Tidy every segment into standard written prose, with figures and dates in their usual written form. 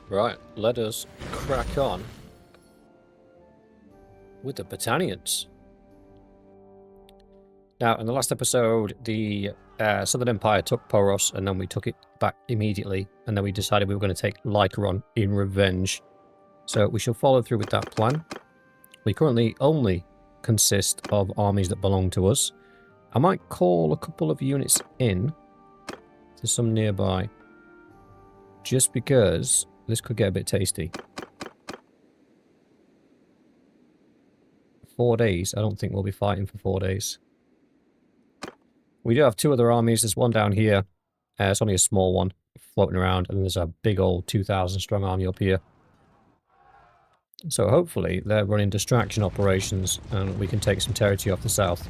Right, let us crack on with the Battanians. Now, in the last episode, the Southern Empire took Poros, and then we took it back immediately, and then we decided we were going to take Lycaron in revenge. So we shall follow through with that plan. We currently only consist of armies that belong to us. I might call a couple of units in to some nearby, just because this could get a bit tasty. 4 days. I don't think we'll be fighting for 4 days. We do have two other armies. There's one down here. It's only a small one floating around. And there's a big old 2,000 strong army up here. So hopefully they're running distraction operations and we can take some territory off the south.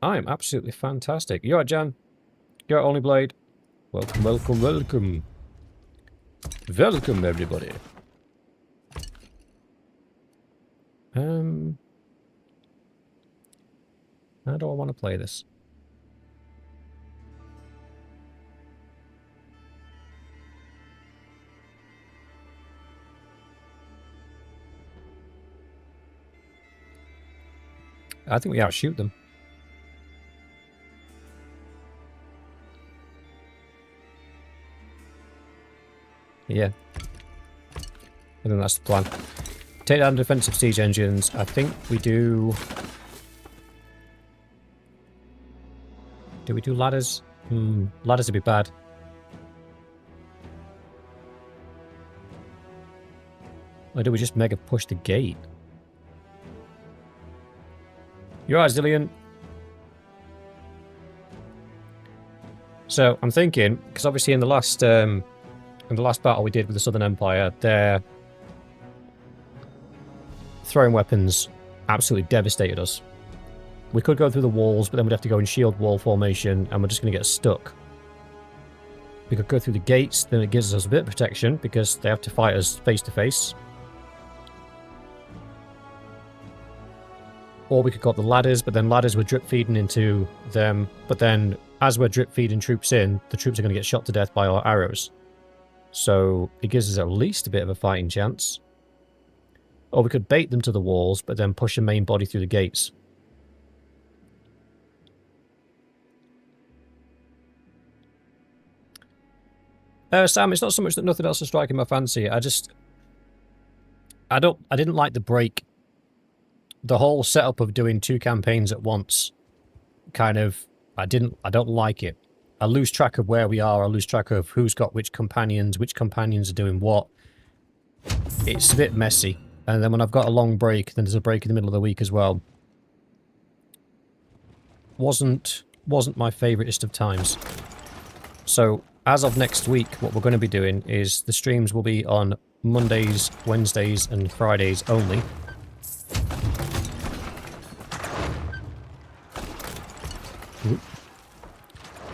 I'm absolutely fantastic. You alright, Jan? You alright, Only Blade? Welcome, welcome, welcome. Welcome, everybody. How do I want to play this? I think we outshoot them. Yeah. I think that's the plan. Take down defensive siege engines. I think we do... Do we do ladders? Ladders would be bad. Or do we just mega push the gate? You're right, Zillion. So I'm thinking, because obviously in the last battle we did with the Southern Empire, their throwing weapons absolutely devastated us. We could go through the walls, but then we'd have to go in shield wall formation, and we're just going to get stuck. We could go through the gates, then it gives us a bit of protection, because they have to fight us face to face. Or we could go up the ladders, but then ladders were drip feeding into them. But then, as we're drip feeding troops in, the troops are going to get shot to death by our arrows. So it gives us at least a bit of a fighting chance. Or we could bait them to the walls, but then push a main body through the gates. Sam, it's not so much that nothing else is striking my fancy. I didn't like the break. The whole setup of doing 2 campaigns at once, kind of, I don't like it. I lose track of where we are. I lose track of who's got which companions are doing what. It's a bit messy. And then when I've got a long break, then there's a break in the middle of the week as well. Wasn't my favouriteest of times. So, as of next week, what we're going to be doing is the streams will be on Mondays, Wednesdays, and Fridays only.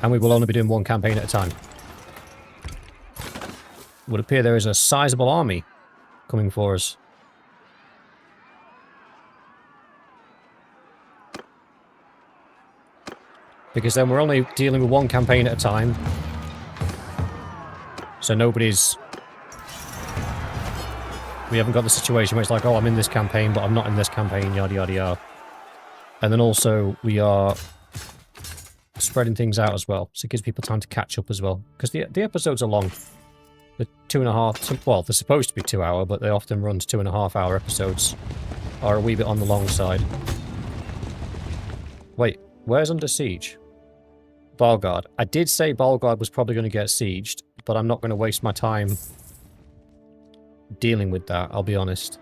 And we will only be doing 1 campaign at a time. It would appear there is a sizable army coming for us. Because then we're only dealing with 1 campaign at a time. So nobody's... We haven't got the situation where it's like, oh, I'm in this campaign, but I'm not in this campaign, yada yada yada. And then also, we are spreading things out as well, so it gives people time to catch up as well. Because the episodes are long. The 2.5... Well, they're supposed to be 2 hour, but they often run to 2.5 hour episodes. Are a wee bit on the long side. Wait, where's under siege? Balgard. I did say Balgard was probably going to get sieged, but I'm not going to waste my time dealing with that, I'll be honest.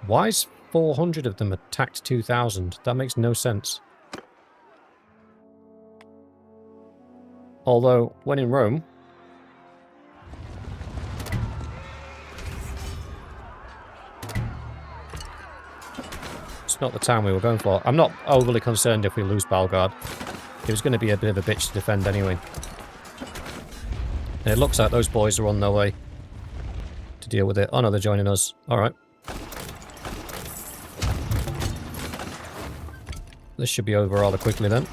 Why is 400 of them attacked 2,000? That makes no sense. Although, when in Rome... It's not the town we were going for. I'm not overly concerned if we lose Balgard. It was going to be a bit of a bitch to defend anyway. And it looks like those boys are on their way to deal with it. Oh no, they're joining us. Alright. This should be over rather quickly then.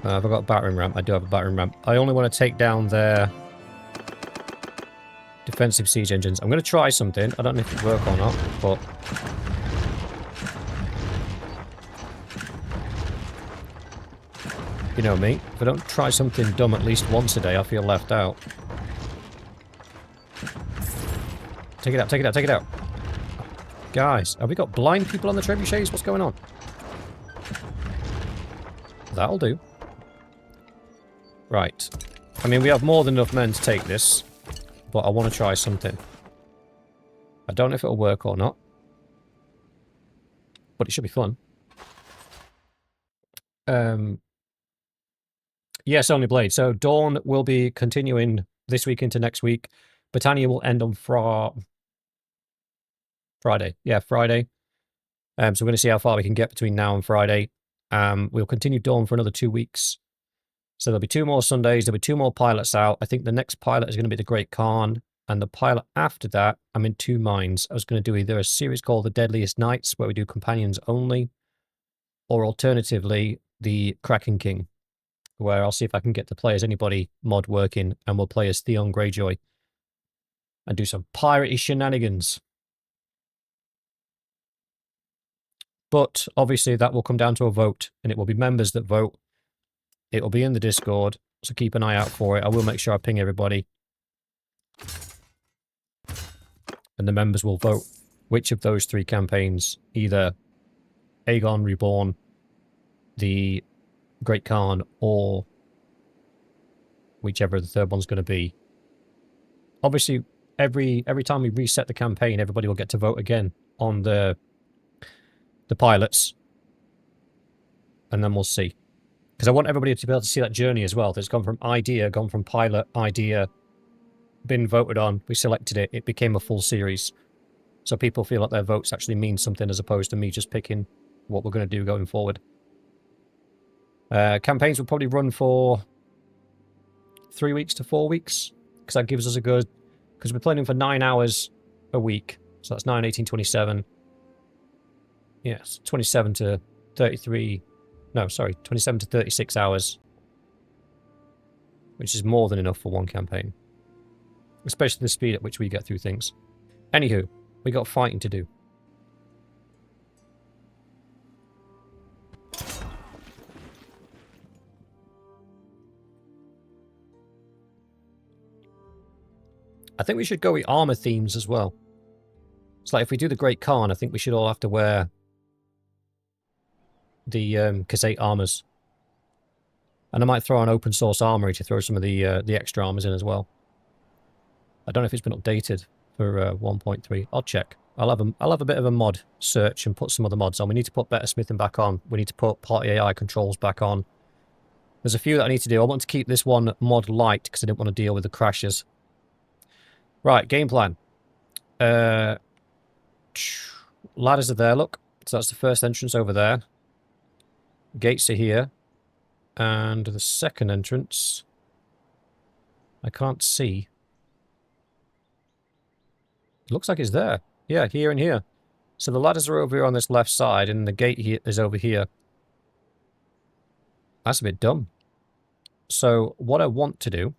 Have I got a battering ram? I do have a battering ram. I only want to take down their defensive siege engines. I'm going to try something. I don't know if it work or not, but... You know me. If I don't try something dumb at least once a day, I feel left out. Take it out, take it out, take it out. Guys, have we got blind people on the trebuchets? What's going on? That'll do. Right. I mean, we have more than enough men to take this, but I want to try something. I don't know if it'll work or not, but it should be fun. Yes, only Blade. So Dawn will be continuing this week into next week. Battania will end on Friday. Yeah, Friday. So we're going to see how far we can get between now and Friday. We'll continue Dawn for another 2 weeks. So there'll be 2 more Sundays. There'll be 2 more pilots out. I think the next pilot is going to be the Great Khan. And the pilot after that, I'm in 2 minds. I was going to do either a series called The Deadliest Nights, where we do companions only, or alternatively, the Kraken King, where I'll see if I can get to play as anybody mod working, and we'll play as Theon Greyjoy and do some piratey shenanigans. But obviously that will come down to a vote, and it will be members that vote. It will be in the Discord, so keep an eye out for it. I will make sure I ping everybody. And the members will vote which of those 3 campaigns, either Aegon Reborn, the Great Khan, or whichever the third one's going to be. Obviously, every time we reset the campaign, everybody will get to vote again on the pilots. And then we'll see. Because I want everybody to be able to see that journey as well. That's gone from idea, gone from pilot, idea, been voted on, we selected it, it became a full series. So people feel like their votes actually mean something as opposed to me just picking what we're going to do going forward. Campaigns will probably run for 3 weeks to 4 weeks. Because that gives us a good... Because we're playing for 9 hours a week. So that's 9, 18, 27. Yes, 27 to 33... No, sorry, 27 to 36 hours. Which is more than enough for one campaign. Especially the speed at which we get through things. Anywho, we got fighting to do. I think we should go with armor themes as well. It's like if we do the Great Khan, I think we should all have to wear the Khazate armors. And I might throw an open source armory to throw some of the extra armors in as well. I don't know if it's been updated for 1.3. I'll check. I'll have a bit of a mod search and put some other mods on. We need to put better smithing back on. We need to put party AI controls back on. There's a few that I need to do. I want to keep this one mod light because I didn't want to deal with the crashes. Right, game plan. Ladders are there, look. So that's the first entrance over there. Gates are here. And the second entrance... I can't see. It looks like it's there. Yeah, here and here. So the ladders are over here on this left side, and the gate here is over here. That's a bit dumb. So what I want to do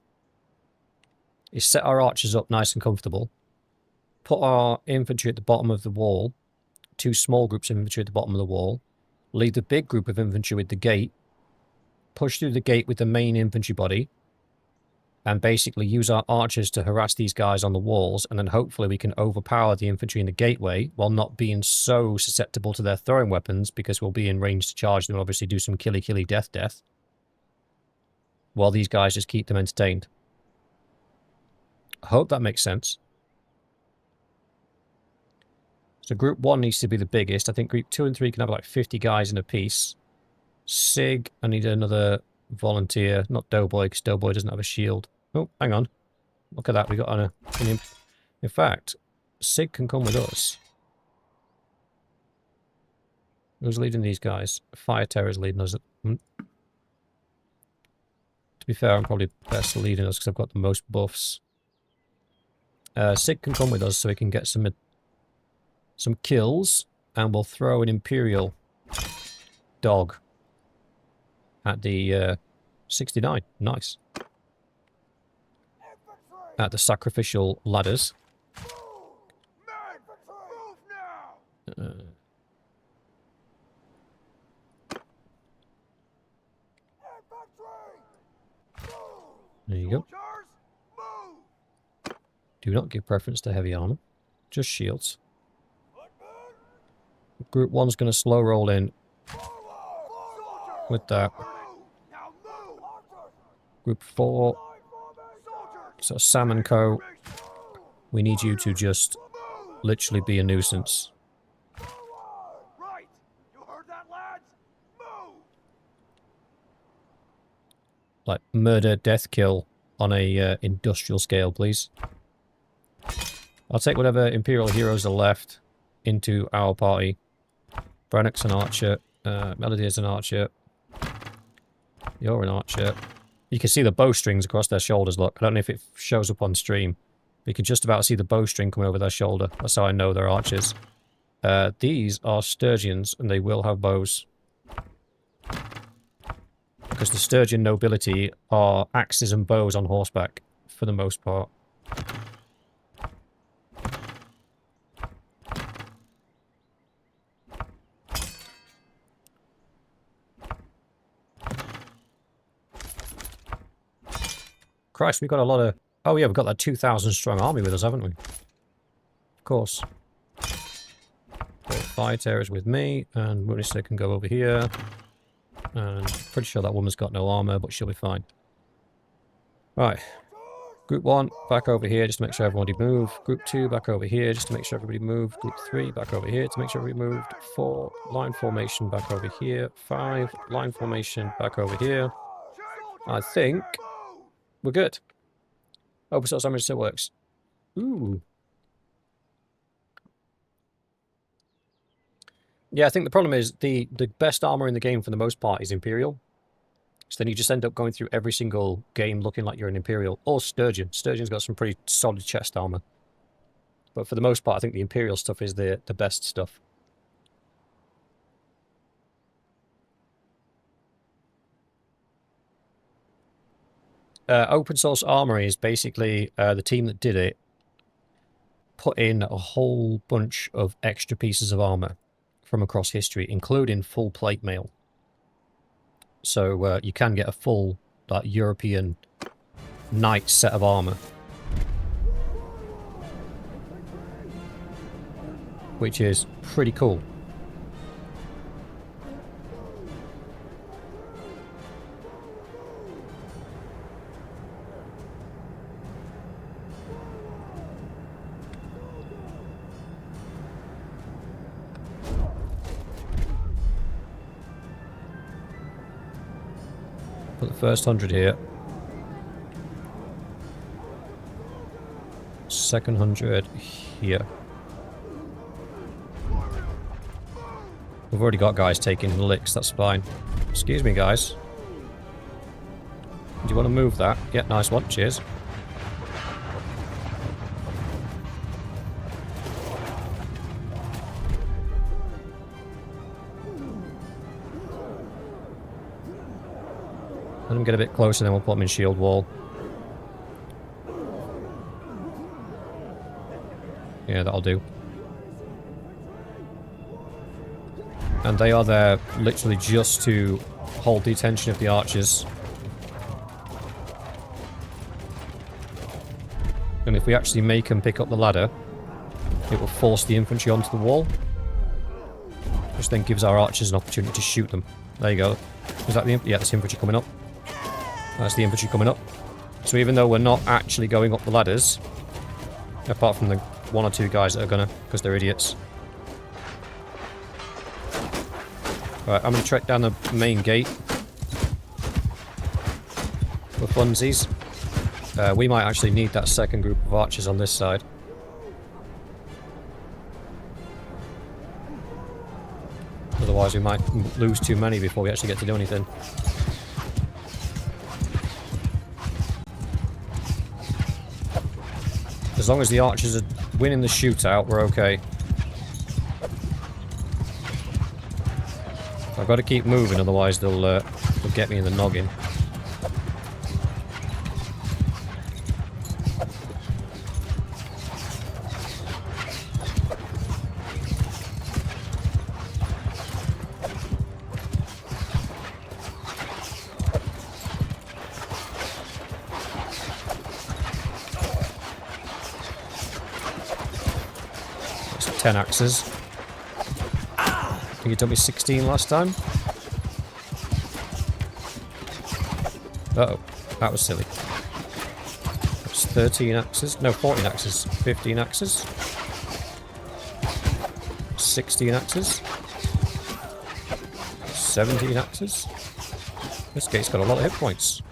is set our archers up nice and comfortable. Put our infantry at the bottom of the wall. 2 small groups of infantry at the bottom of the wall. Leave the big group of infantry with the gate. Push through the gate with the main infantry body. And basically use our archers to harass these guys on the walls, and then hopefully we can overpower the infantry in the gateway while not being so susceptible to their throwing weapons, because we'll be in range to charge them and obviously do some killy death. While these guys just keep them entertained. I hope that makes sense. So group 1 needs to be the biggest. I think group 2 and 3 can have like 50 guys in a piece. Sig, I need another volunteer. Not Doughboy, because Doughboy doesn't have a shield. Oh, hang on. Look at that. We got an in fact, Sig can come with us. Who's leading these guys? Fire Terror's leading us. To be fair, I'm probably best leading us because I've got the most buffs. Sig can come with us so he can get some kills, and we'll throw an Imperial dog at the 69. Nice. At the sacrificial ladders. There you go. Do not give preference to heavy armor. Just shields. Group 1's going to slow roll in with that. Group 4. So Sam and Co. We need you to just literally be a nuisance. Like murder, death, kill on a industrial scale, please. I'll take whatever Imperial heroes are left into our party. Brennoc's an archer. Melody is an archer. You're an archer. You can see the bowstrings across their shoulders, look. I don't know if it shows up on stream. But you can just about see the bowstring coming over their shoulder. That's how I know they're archers. These are Sturgians, and they will have bows. Because the Sturgian nobility are axes and bows on horseback, for the most part. Christ, we've got a lot of... Oh yeah, we've got that 2,000 strong army with us, haven't we? Of course. Fire Terrors with me, and Munista can go over here. And pretty sure that woman's got no armor, but she'll be fine. Right. Group 1, back over here, just to make sure everybody moved. Group 2, back over here, just to make sure everybody moved. Group 3, back over here, to make sure everybody moved. 4, line formation, back over here. 5, line formation, back over here. I think we're good. Open source armor still works. Ooh. Yeah, I think the problem is the best armor in the game for the most part is Imperial. So then you just end up going through every single game looking like you're an Imperial. Or Sturgeon. Sturgeon's got some pretty solid chest armor. But for the most part, I think the Imperial stuff is the best stuff. Open source armory is basically the team that did it put in a whole bunch of extra pieces of armor from across history, including full plate mail. So you can get a full European knight set of armor, which is pretty cool. Put the first 100 here. Second 100 here. We've already got guys taking the licks, that's fine. Excuse me, guys. Do you want to move that? Yeah, nice one, cheers. Let them get a bit closer, then we'll put them in shield wall. Yeah, that'll do. And they are there literally just to hold the attention of the archers. And if we actually make them pick up the ladder, it will force the infantry onto the wall. Which then gives our archers an opportunity to shoot them. There you go. Is that the infantry? Yeah, that's the infantry coming up. That's the infantry coming up. So even though we're not actually going up the ladders, apart from the 1 or 2 guys that are gonna, because they're idiots. Right, I'm gonna trek down the main gate for funsies. We might actually need that second group of archers on this side. Otherwise we might lose too many before we actually get to do anything. As long as the archers are winning the shootout, we're okay. I've got to keep moving, otherwise they'll get me in the noggin. 10 axes. I think it took me 16 last time. Uh-oh. That was silly. That's 13 axes. No, 14 axes. 15 axes. 16 axes. 17 axes. This gate's got a lot of hit points.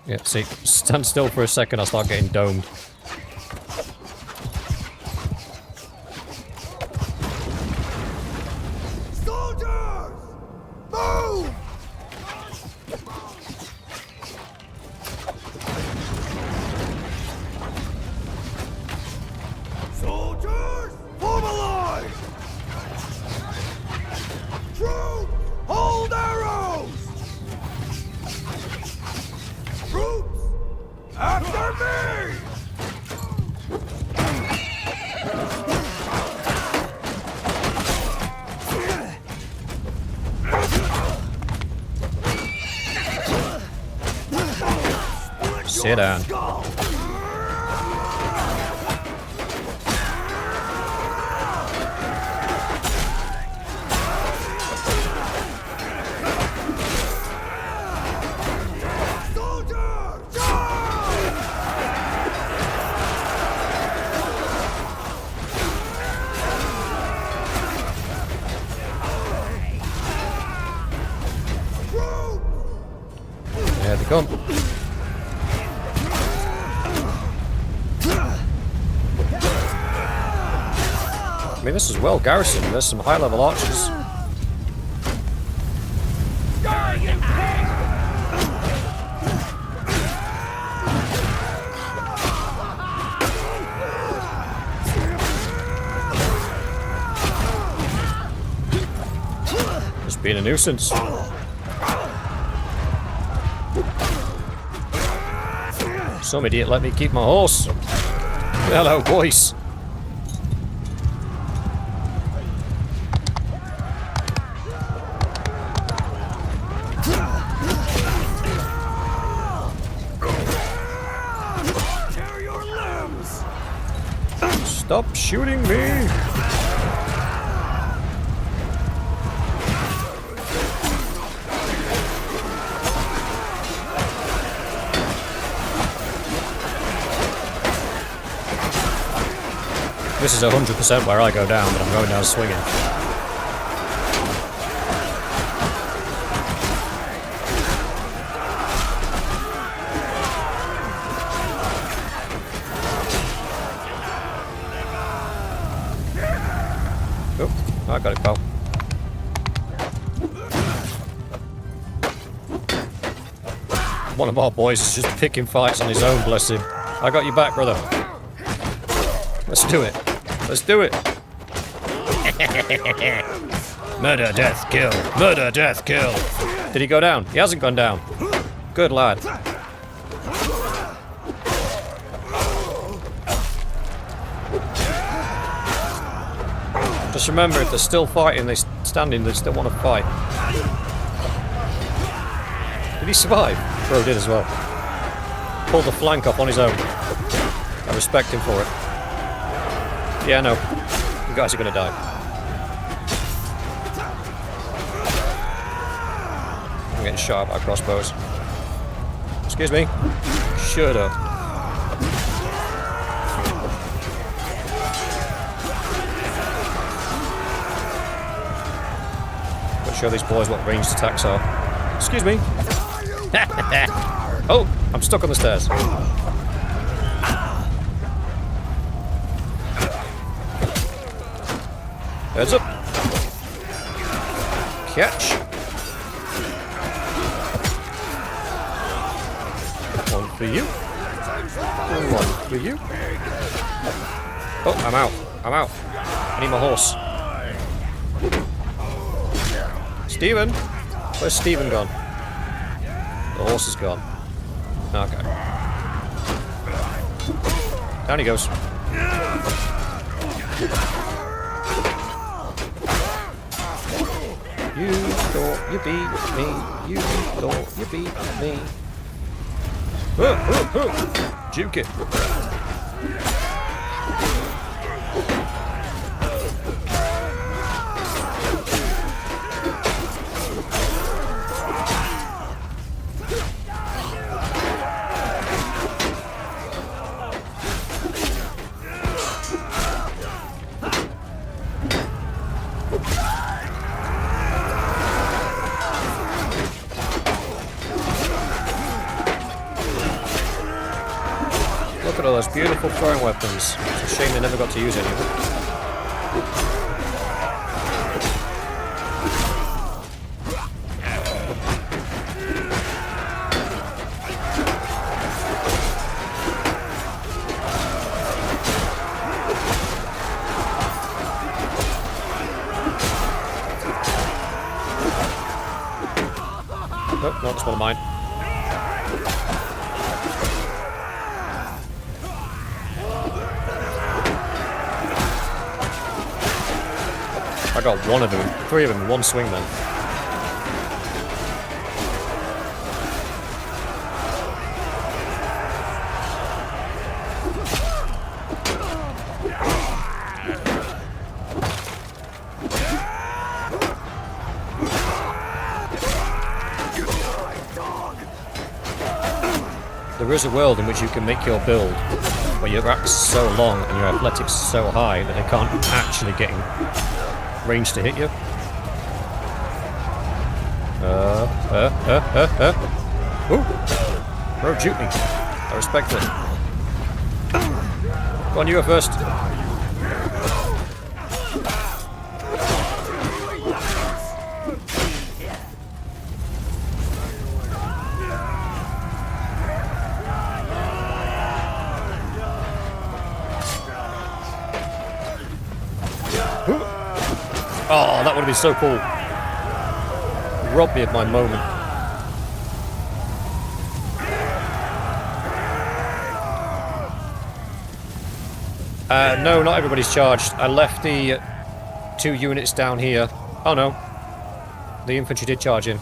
Yeah, see, stand still for a second, I'll start getting domed. Soldiers! Move! Soldiers, form a line! Troops, hold arrows! Troops, after me! Sit down. There they come. I mean, this is well garrisoned. There's some high-level archers. Just being a nuisance. Some idiot let me keep my horse. Hello, boys. Tear your limbs! Stop shooting me! This is 100% where I go down, but I'm going down swinging. Oh, I got it, pal. One of our boys is just picking fights on his own, bless him. I got you back, brother. Let's do it. Let's do it. Murder, death, kill. Murder, death, kill. Did he go down? He hasn't gone down. Good lad. Just remember, if they're still fighting, they're standing, they still want to fight. Did he survive? Bro did as well. Pulled the flank up on his own. I respect him for it. Yeah, no. You guys are gonna die. I'm getting shot by crossbows. Excuse me. Shut up. Gotta show these boys what ranged attacks are. Excuse me. Oh, I'm stuck on the stairs. Heads up. Catch. One for you. One for you. Oh, I'm out. I'm out. I need my horse. Steven? Where's Steven gone? The horse is gone. Okay. Down he goes. You thought you beat me. You thought you beat me. Juke it. those beautiful throwing weapons. It's a shame they never got to use any of them. Nope, no, that's one of mine. I got one of them, 3 of them in one swing then. There is a world in which you can make your build where your axe is so long and your athletics so high that they can't actually get in range to hit you. Ooh! Bro, shoot me. I respect it. Go on, you go first. Oh, that would have been so cool. Robbed me of my moment. No, not everybody's charged. I left the 2 units down here. Oh no. The infantry did charge in.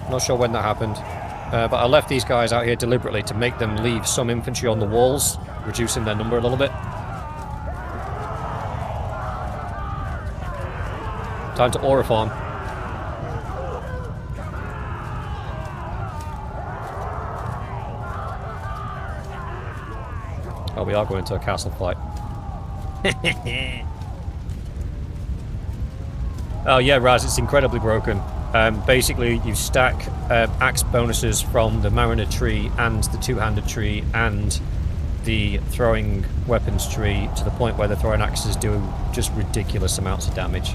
Not sure when that happened. But I left these guys out here deliberately to make them leave some infantry on the walls, reducing their number a little bit. Time to aura farm. Oh, we are going to a castle fight. Oh yeah, Raz, it's incredibly broken. Basically, you stack axe bonuses from the Mariner tree and the two-handed tree and the throwing weapons tree to the point where the throwing axes do just ridiculous amounts of damage.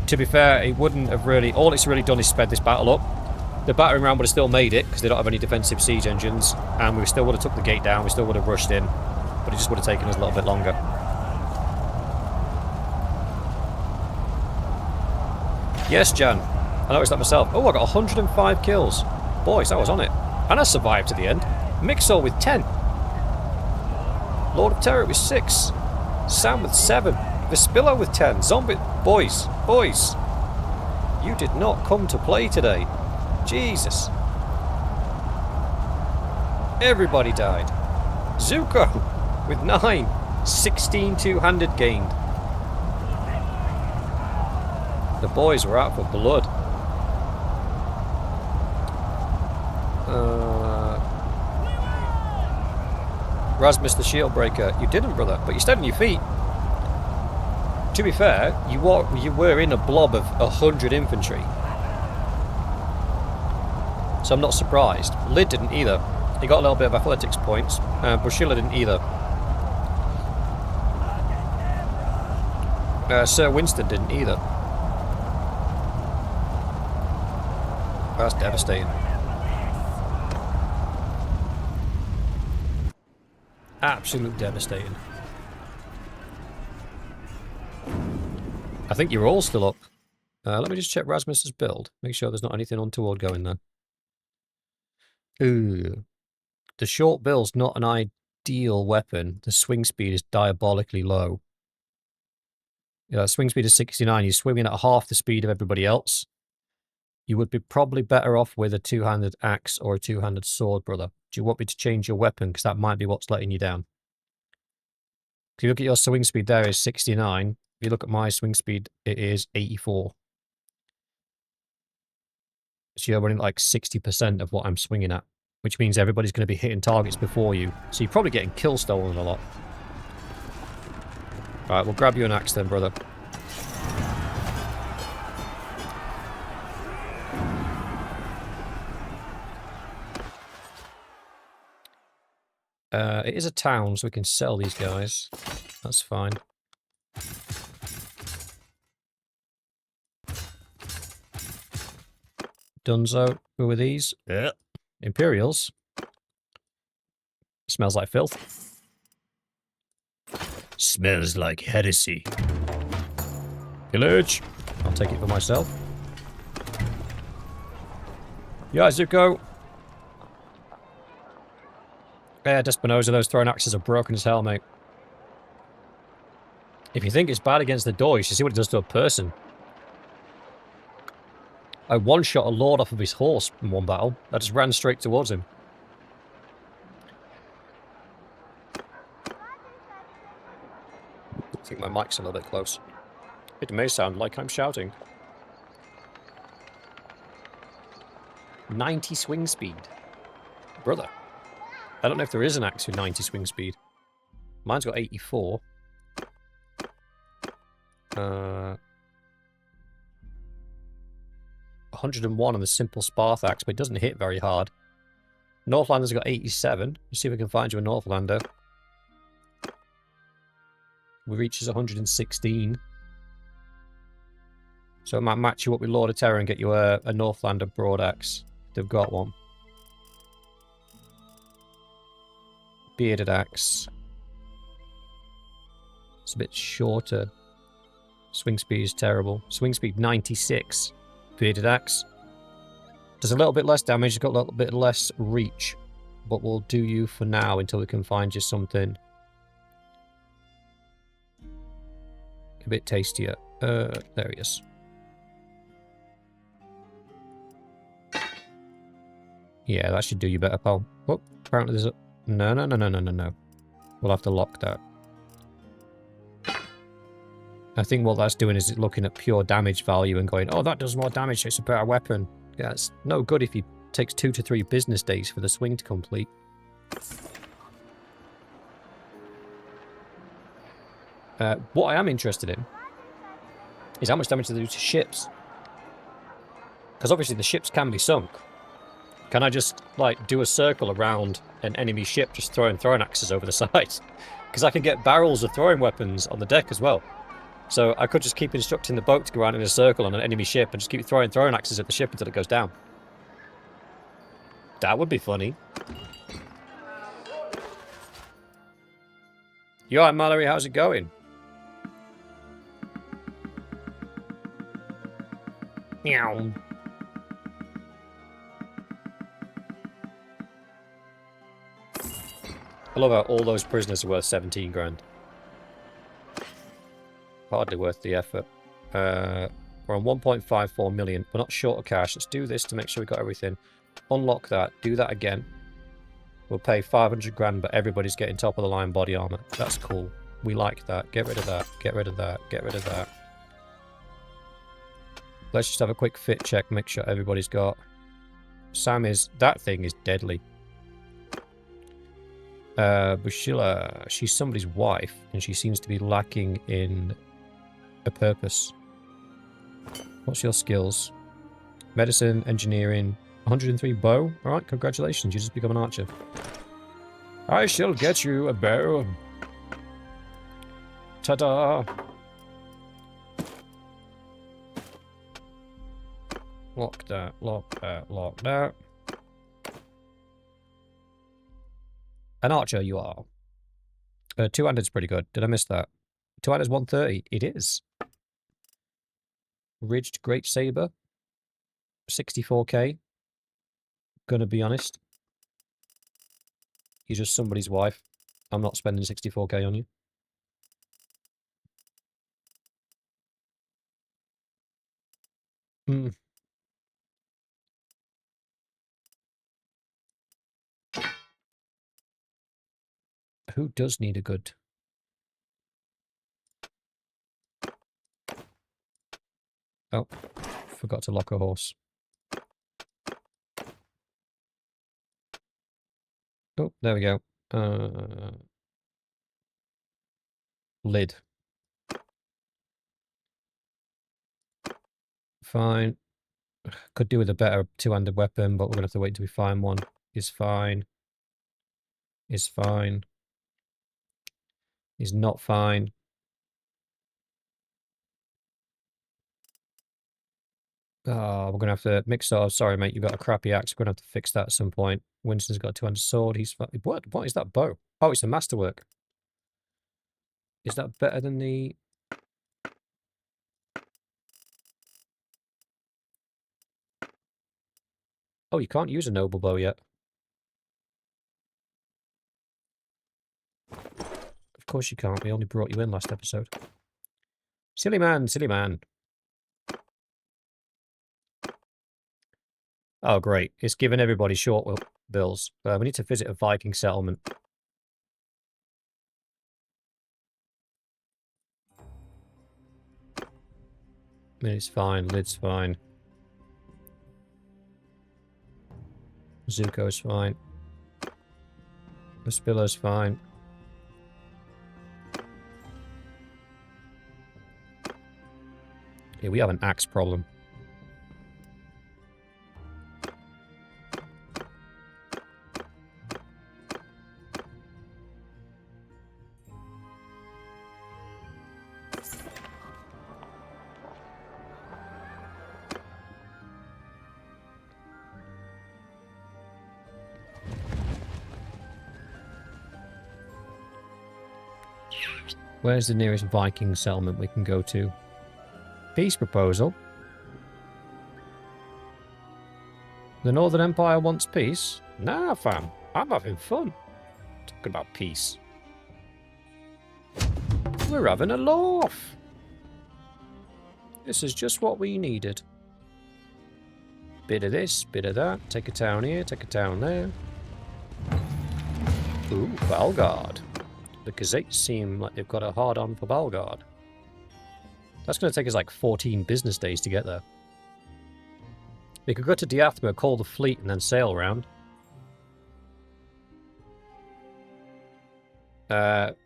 To be fair, it wouldn't have really... All it's really done is sped this battle up. The battering ram would have still made it, because they don't have any defensive siege engines, and we still would have took the gate down, we still would have rushed in, but it just would have taken us a little bit longer. Yes, Jan. I noticed that myself. Oh, I got 105 kills. Boys, I was on it. And I survived to the end. Mixor with 10. Lord of Terror with 6. Sam with 7. Vespillo with 10. Zombie... Boys. You did not come to play today. Jesus. Everybody died. Zuko with 9. 16 two-handed gained. The boys were out for blood. Rasmus the shield breaker. You didn't, brother, but you stayed on your feet. To be fair, you were in a blob of 100 infantry. So I'm not surprised. Lid didn't either. He got a little bit of athletics points. Bushilla didn't either. Sir Winston didn't either. That's devastating. Absolute devastating. I think you're all still up. Let me just check Rasmus's build. Make sure there's not anything untoward going there. Ooh. The short bill's not an ideal weapon. The swing speed is diabolically low. Yeah, swing speed is 69. You're swinging at half the speed of everybody else. You would be probably better off with a two-handed axe or a two-handed sword, brother. Do you want me to change your weapon? Because that might be what's letting you down. If you look at your swing speed there is 69. If you look at my swing speed, it is 84. So you're running like 60% of what I'm swinging at, which means everybody's going to be hitting targets before you. So you're probably getting kill stolen a lot. Alright, we'll grab you an axe then, brother. It is a town, so we can sell these guys. That's fine. Dunzo. Who are these? Imperials. Smells like filth. Smells like heresy. Pillage. I'll take it for myself. Yeah, Zuko. Yeah, Despinosa, those throwing axes are broken as hell, mate. If you think it's bad against the door, you should see what it does to a person. I one-shot a lord off of his horse in one battle. I just ran straight towards him. I think my mic's a little bit close. It may sound like I'm shouting. 90 swing speed. Brother. I don't know if there is an axe with 90 swing speed. Mine's got 84. 101 on the simple Sparth axe, but it doesn't hit very hard. Northlander's got 87. Let's see if we can find you a Northlander. We reaches 116. So it might match you up with Lord of Terror and get you a Northlander broadaxe. They've got one. Bearded axe. It's a bit shorter. Swing speed is terrible. Swing speed 96. Bearded axe. Does a little bit less damage, it's got a little bit less reach. But we'll do you for now until we can find you something a bit tastier. There he is. Yeah, that should do you better, pal. Oh, apparently there's a... No. We'll have to lock that. I think what that's doing is it's looking at pure damage value and going, oh, that does more damage, it's a better weapon. Yeah, it's no good if it takes 2 to 3 business days for the swing to complete. What I am interested in is how much damage they do to ships. Because obviously the ships can be sunk. Can I just, like, do a circle around an enemy ship just throwing axes over the side? Because I can get barrels of throwing weapons on the deck as well. So I could just keep instructing the boat to go around in a circle on an enemy ship and just keep throwing axes at the ship until it goes down. That would be funny. You alright, Mallory? How's it going? Meow. I love how all those prisoners are worth 17 grand. Hardly worth the effort. We're on 1.54 million. We're not short of cash. Let's do this to make sure we got everything. Unlock that. Do that again. We'll pay 500 grand, but everybody's getting top of the line body armor. That's cool. We like that. Get rid of that. Get rid of that. Get rid of that. Let's just have a quick fit check. Make sure everybody's got... Sam is... That thing is deadly. Bushila, she's somebody's wife, and she seems to be lacking in a purpose. What's your skills? Medicine, engineering, 103 bow. Alright, congratulations, you just become an archer. I shall get you a bow. Ta-da! Lock that, lock that, lock that. An archer you are. Two-handed's pretty good. Did I miss that? Two-handed's 130. It is. Ridged Great Saber. 64k. Gonna be honest. You're just somebody's wife. I'm not spending 64k on you. Hmm. Who does need a good... Oh, forgot to lock a horse. Oh, there we go. Lid. Fine. Could do with a better two-handed weapon, but we're going to have to wait until we find one. Is fine. is fine. Is not fine. Oh, we're going to have to mix up. Sorry, mate, you've got a crappy axe. We're going to have to fix that at some point. Winston's got a two-handed sword. He's... What is that bow? Oh, it's a masterwork. Is that better than the... Oh, you can't use a noble bow yet. Of course you can't. We only brought you in last episode. Silly man, silly man. Oh, great. It's given everybody short bills. We need to visit a Viking settlement. It's fine. Lid's fine. Zuko's fine. Vespilla's fine. Yeah, we have an axe problem. Where's the nearest Viking settlement we can go to? Peace proposal. The Northern Empire wants peace? Nah, fam. I'm having fun. Talking about peace. We're having a laugh. This is just what we needed. Bit of this, bit of that. Take a town here, take a town there. Ooh, Valgard. The Gazettes seem like they've got a hard-on for Valgard. That's going to take us like 14 business days to get there. We could go to Diathma, call the fleet, and then sail around.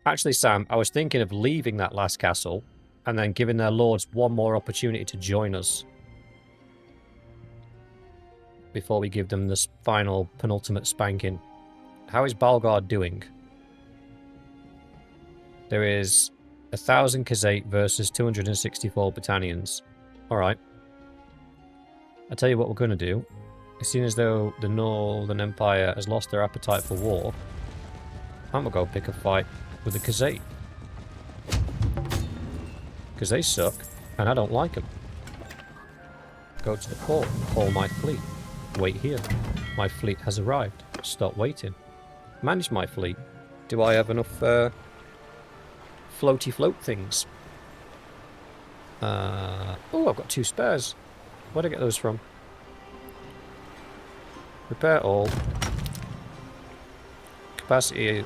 Actually, Sam, I was thinking of leaving that last castle and then giving their lords one more opportunity to join us before we give them this final, penultimate spanking. How is Balgard doing? There is 1,000 Khazate versus 264 Battanians. Alright. I'll tell you what we're going to do. As soon as though the Northern Empire has lost their appetite for war, I'm going to go pick a fight with the Khazate. Because they suck, and I don't like them. Go to the port, call my fleet. Wait here. My fleet has arrived. Stop waiting. Manage my fleet. Do I have enough floaty float things? Oh, I've got 2 spares. Where'd I get those from? Repair all. Capacity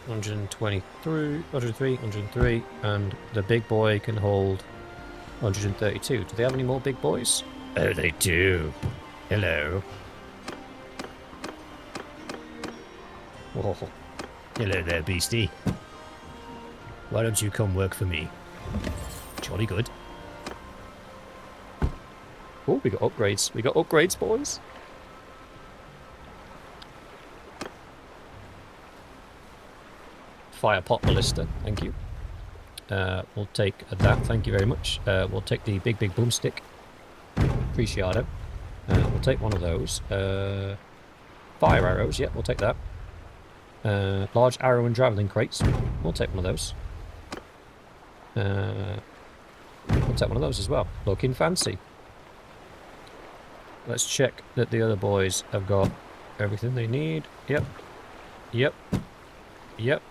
123, 103, and the big boy can hold 132. Do they have any more big boys? Oh, they do. Hello. Oh, hello there, beastie. Why don't you come work for me? Jolly good. Oh, we got upgrades. We got upgrades, boys. Fire pot ballista, thank you. We'll take that, thank you very much. We'll take the big boomstick. Appreciate it. We'll take one of those. Fire arrows, yeah, we'll take that. Large arrow and javelin crates. We'll take one of those. We'll take one of those as well. Looking fancy. Let's check that the other boys have got everything they need. Yep. Yep. Yep.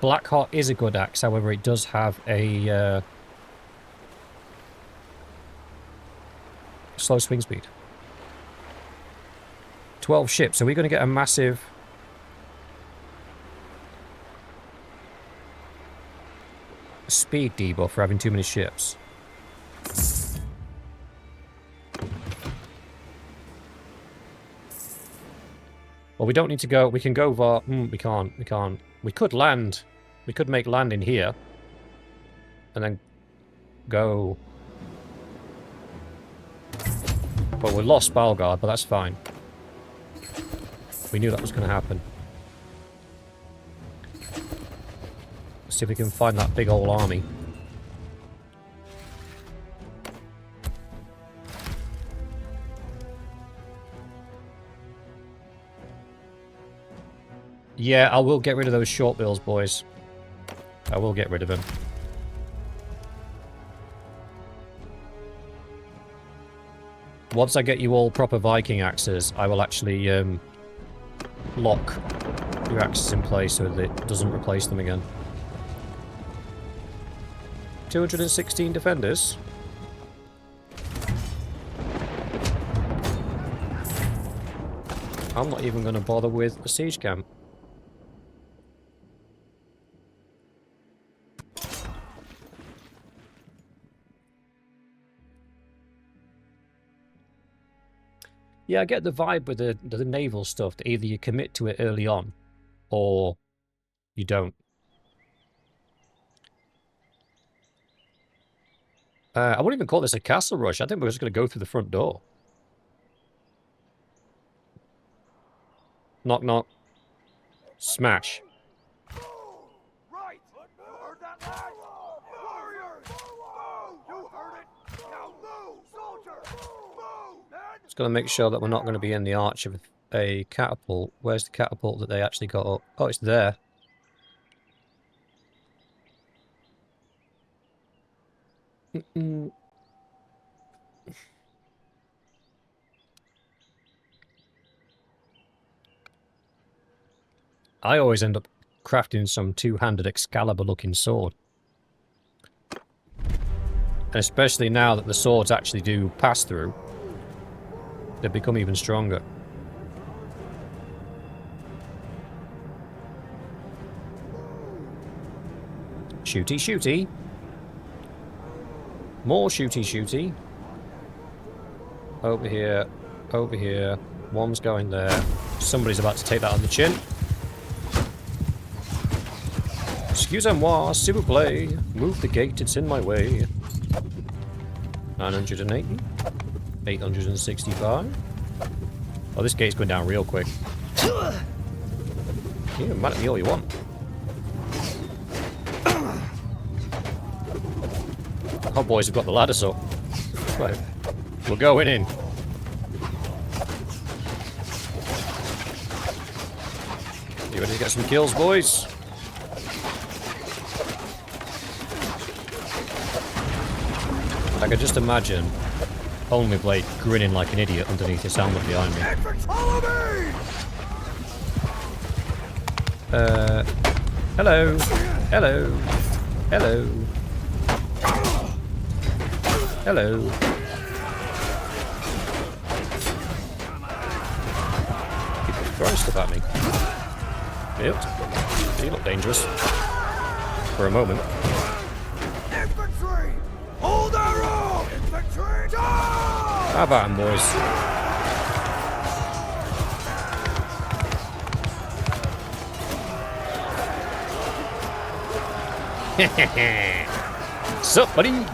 Blackheart is a good axe, however it does have a slow swing speed. 12 ships. Are we going to get a massive... speed debuff for having too many ships? Well, we don't need to go... we can go we can't. We can't. We could land. We could make land in here. And then Go. Well, we lost Balgard, but that's fine. We knew that was going to happen. Let's see if we can find that big old army. Yeah, I will get rid of those short bills, boys. I will get rid of them. Once I get you all proper Viking axes, I will actually lock your axes in place so that it doesn't replace them again. 216 defenders. I'm not even going to bother with a siege camp. Yeah, I get the vibe with the naval stuff that either you commit to it early on or you don't. I wouldn't even call this a castle rush. I think we're just going to go through the front door. Knock, knock. Smash. Right! You heard that, lad? Warriors! Move! You heard it! Now move! Soldier! Move! Men! Just going to make sure that we're not going to be in the arch of a catapult. Where's the catapult that they actually got up? Oh, it's there. I always end up crafting some two-handed Excalibur-looking sword. And especially now that the swords actually do pass through, they become even stronger. Shooty, shooty. More shooty, shooty. Over here, over here. One's going there. Somebody's about to take that on the chin. Excusez-moi, s'il vous plaît. Move the gate, it's in my way. 980. 865. Oh, this gate's going down real quick. You can mad at me all you want. Oh, boys, we've got the ladders up. Right. We're going in. You ready to get some kills, boys? I can just imagine Only Blade grinning like an idiot underneath his helmet behind me. Hello. Hello. Hello. Hello. People throwing stuff at me. Yep. You look dangerous. For a moment. Infantry! Hold arrow! Infantry! Charge! How about him, boys? Sup, buddy?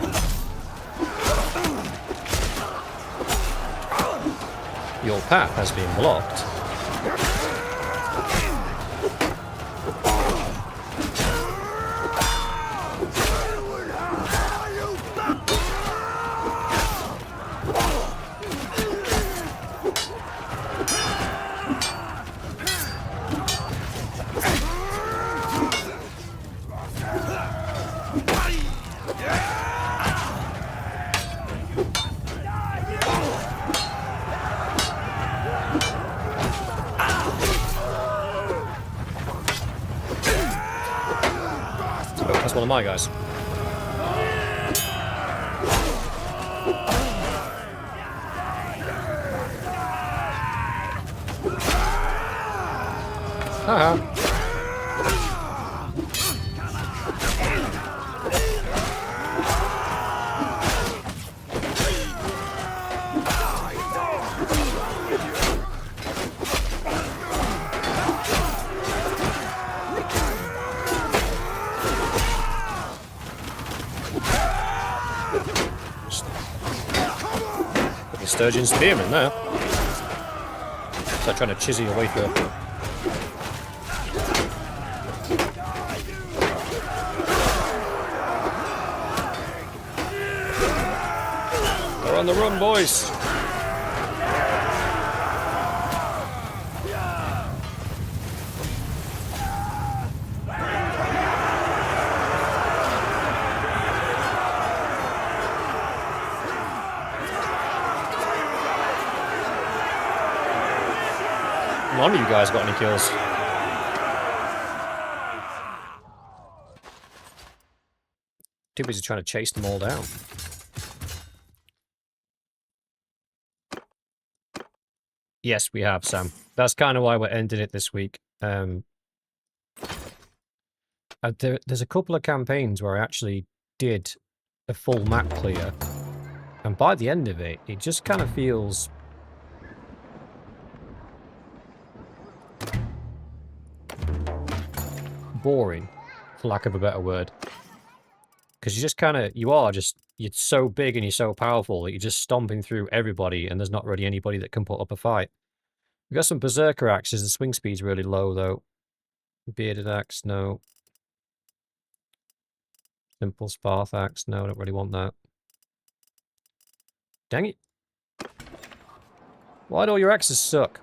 Your path has been blocked. That's one of my guys. Haha. Got the Sturgeon Spearman there. Start trying to chisel your way through. They're on the run, boys! None of you guys got any kills. Too busy trying to chase them all down. Yes, we have, Sam. That's kind of why we're ending it this week. There's a couple of campaigns where I actually did a full map clear. And by the end of it, it just kind of feels... boring, for lack of a better word. Because you just kind of... you're so big and you're so powerful that you're just stomping through everybody and there's not really anybody that can put up a fight. We've got some Berserker axes. The swing speed's really low, though. Bearded axe, no. Simple Sparth axe, no, I don't really want that. Dang it. Why do all your axes suck?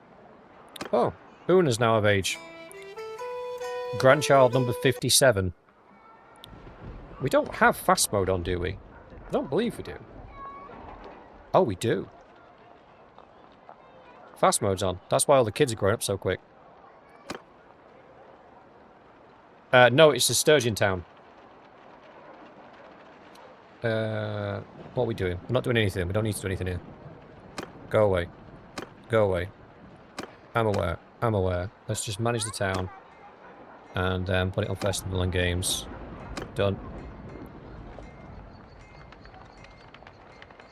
Oh, Una's now of age. Grandchild number 57. We don't have fast mode on, do we? I don't believe we do. Oh, we do. Fast mode's on. That's why all the kids are growing up so quick. No, it's the Sturgeon Town. What are we doing? We're not doing anything. We don't need to do anything here. Go away. Go away. I'm aware. I'm aware. Let's just manage the town. And put it on festival and games. Done.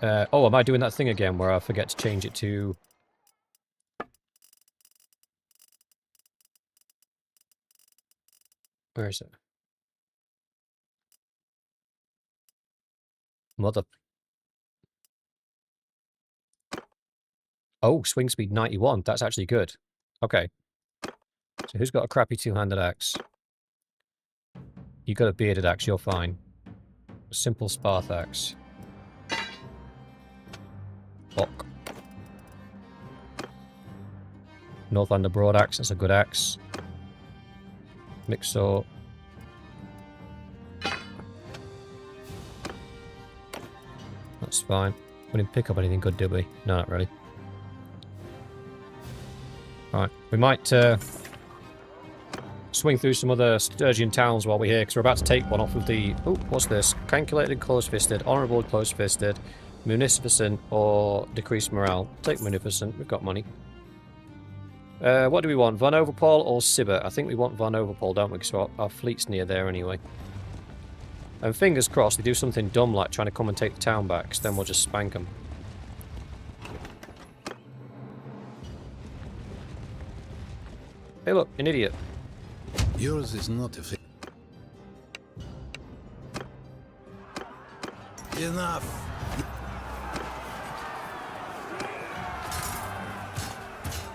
Oh, am I doing that thing again where I forget to change it to... Where is it? Mother... Oh, swing speed 91. That's actually good. Okay. So who's got a crappy two-handed axe? You got a bearded axe, you're fine. Simple Sparth axe. Fuck. Northlander broad axe, that's a good axe. Mixor. That's fine. We didn't pick up anything good, did we? No, not really. Right, we might swing through some other Sturgeon towns while we're here, because we're about to take one off of the... Oh, what's this? Calculated close-fisted, honourable close-fisted, munificent, or decreased morale. Take munificent, we've got money. What do we want? Van Overpol or Sibber? I think we want Van Overpol, don't we? So our fleet's near there anyway. And fingers crossed they do something dumb like trying to come and take the town back, because then we'll just spank them. Hey look, an idiot. Yours is not a... Enough!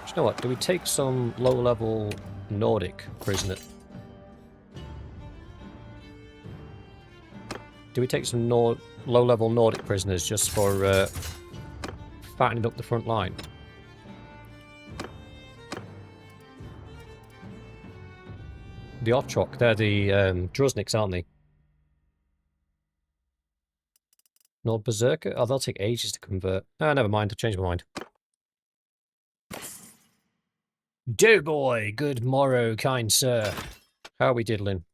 You know what? Do we take some low-level Nordic prisoner? Do we take some low-level Nordic prisoners just for fattening up the front line? The Otchok, they're the Druzniks, aren't they? Nord Berserker? Oh, they'll take ages to convert. Ah, never mind, I've changed my mind. Doughboy, good morrow, kind sir. How are we diddling?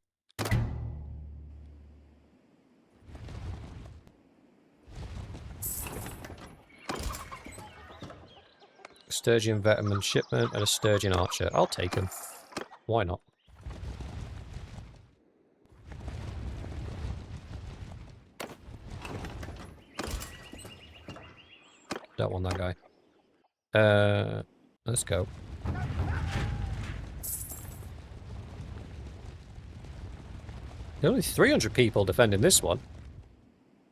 Sturgeon Veteran Shipment and a Sturgeon Archer. I'll take them. Why not? Don't want that guy. Let's go. There are only 300 people defending this one.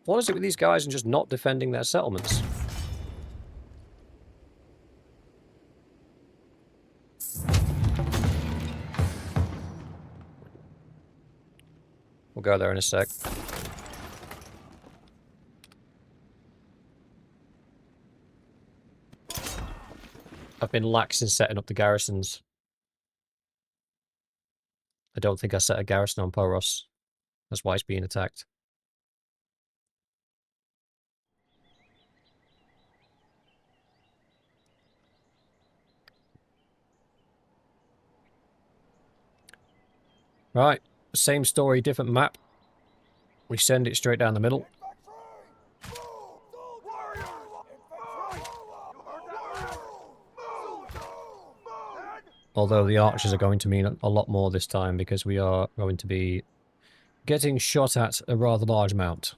What is it with these guys and just not defending their settlements? We'll go there in a sec. I've been lax in setting up the garrisons. I don't think I set a garrison on Poros. That's why it's being attacked. Right, same story, different map. We send it straight down the middle. Although the archers are going to mean a lot more this time because we are going to be getting shot at a rather large amount.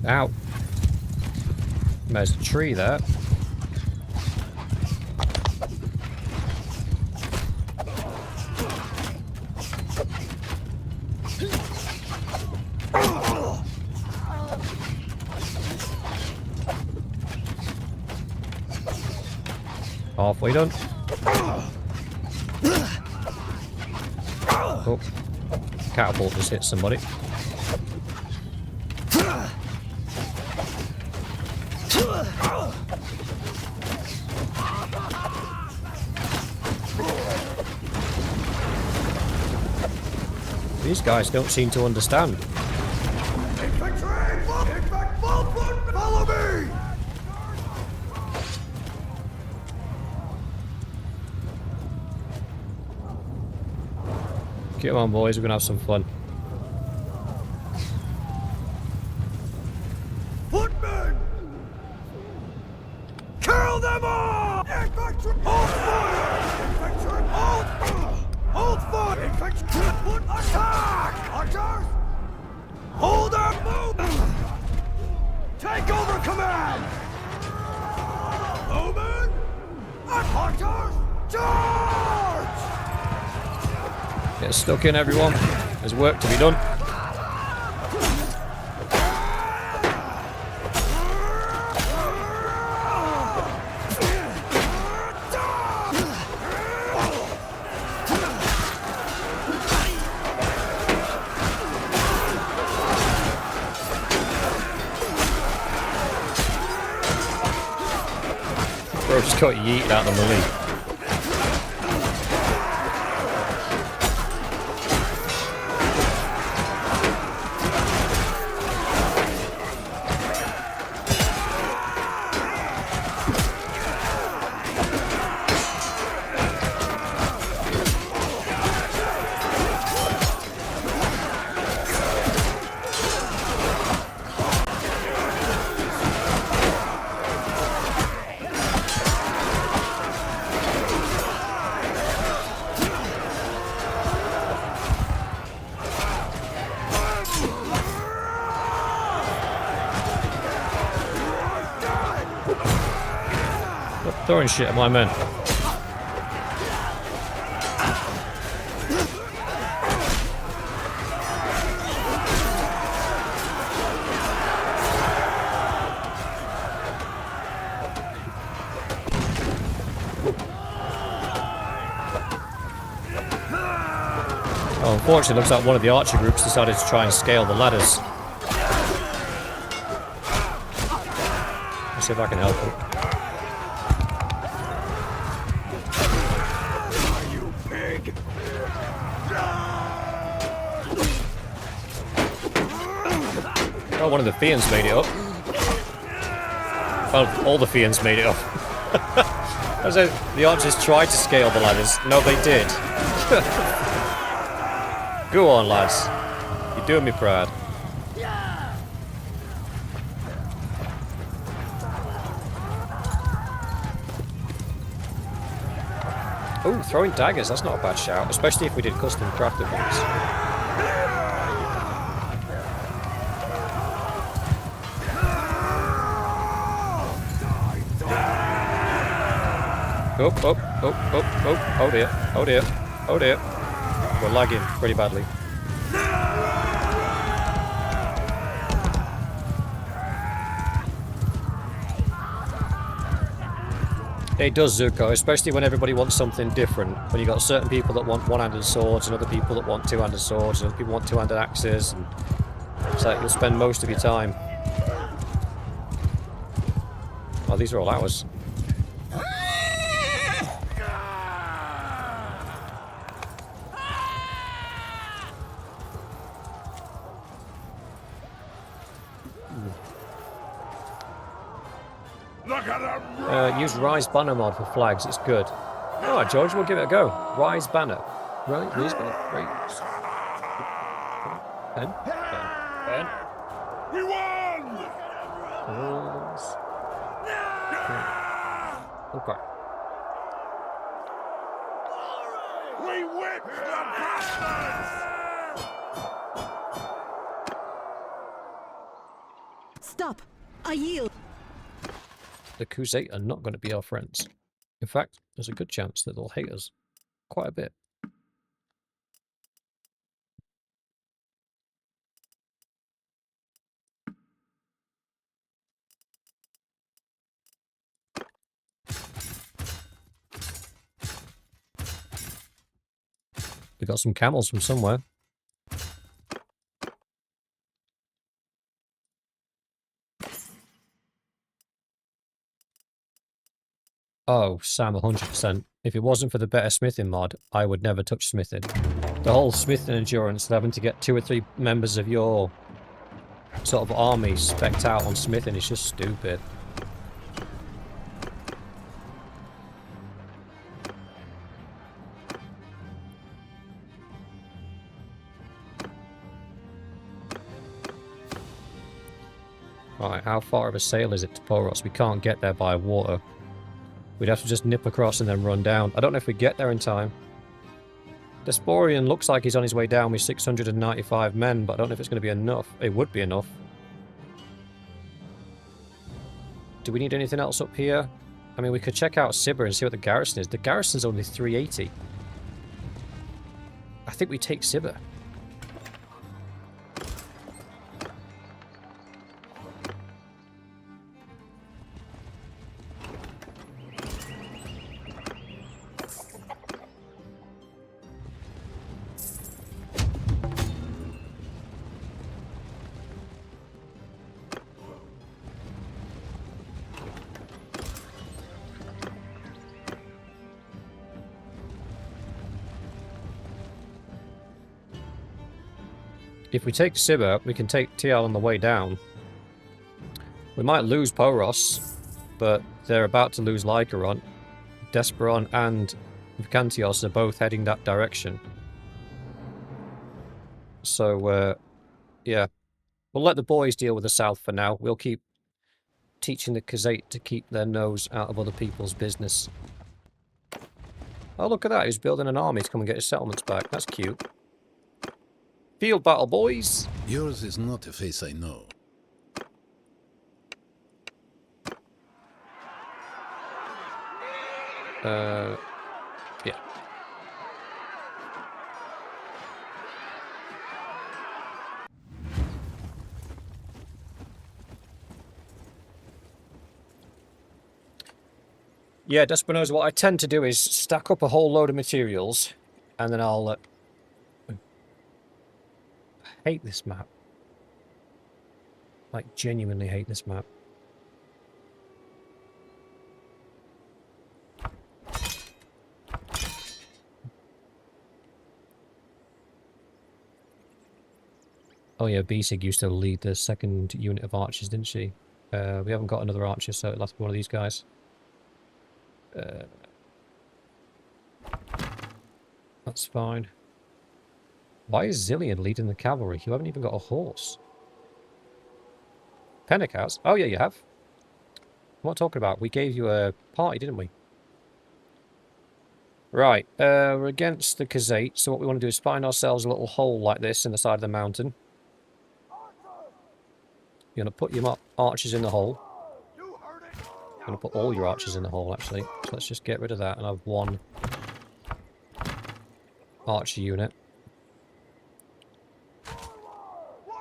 Ow. There's a tree there. Halfway done. Oh. Catapult just hit somebody. These guys don't seem to understand. Follow me! Come on, boys, we're gonna have some fun. Footmen! Kill them all! Infantry! Hold fire! Infantry! Hold fire! Infantry! Foot attack! Archers! Hold up! Move! Take over command! Bowman! Archers! Charge! Get stuck in, everyone. There's work to be done. Bro just got yeeted out of the melee. Throwing shit at my men. Oh, unfortunately, it looks like one of the archer groups decided to try and scale the ladders. Let's see if I can help them. Oh, one of the Fiends made it up. Well, all the Fiends made it up. As though the archers tried to scale the ladders. No, they did. Go on, lads. You're doing me proud. Ooh, throwing daggers, that's not a bad shout, especially if we did custom crafted ones. Oh dear, oh dear, oh dear. We're lagging pretty badly. It does, Zuko, especially when everybody wants something different. When you got certain people that want one-handed swords, and other people that want two-handed swords, and other people want two-handed axes, and it's like you'll spend most of your time. Oh, these are all ours. Use Rise Banner mod for flags, it's good. Alright, George, we'll give it a go. Rise Banner. Right, Rise Banner. Right. Ben? Ben? We won! Okay. We whipped the bastards! Stop! I yield. The Khuzait are not going to be our friends. In fact, there's a good chance that they'll hate us quite a bit. We got some camels from somewhere. Oh, Sam, 100%. If it wasn't for the better smithing mod, I would never touch smithing. The whole smithing endurance, having to get 2 or 3 members of your sort of army spec'd out on smithing is just stupid. Right, how far of a sail is it to Poros? We can't get there by water. We'd have to just nip across and then run down. I don't know if we get there in time. Desporian looks like he's on his way down with 695 men, but I don't know if it's going to be enough. It would be enough. Do we need anything else up here? I mean, we could check out Sibir and see what the garrison is. The garrison's only 380. I think we take Sibir. If we take Sibir, we can take TL on the way down. We might lose Poros, but they're about to lose Lycaron. Desperon and Vicantios are both heading that direction. So, yeah. We'll let the boys deal with the south for now. We'll keep teaching the Khuzait to keep their nose out of other people's business. Oh, look at that. He's building an army to come and get his settlements back. That's cute. Field battle, boys! Yours is not a face I know. Yeah. Yeah, Desponosa, what I tend to do is stack up a whole load of materials, and then I'll... I hate this map. Like, genuinely hate this map. Oh yeah, B-Sig used to lead the second unit of archers, didn't she? We haven't got another archer, so it'll have to be one of these guys. That's fine. Why is Zillion leading the cavalry? You haven't even got a horse. Pennick has? Oh yeah, you have. What am I talking about? We gave you a party, didn't we? Right, we're against the Khazate, so what we want to do is find ourselves a little hole like this in the side of the mountain. You're going to put your archers in the hole. You heard it. You're going to put all your archers in the hole, actually. So let's just get rid of that and have one archer unit.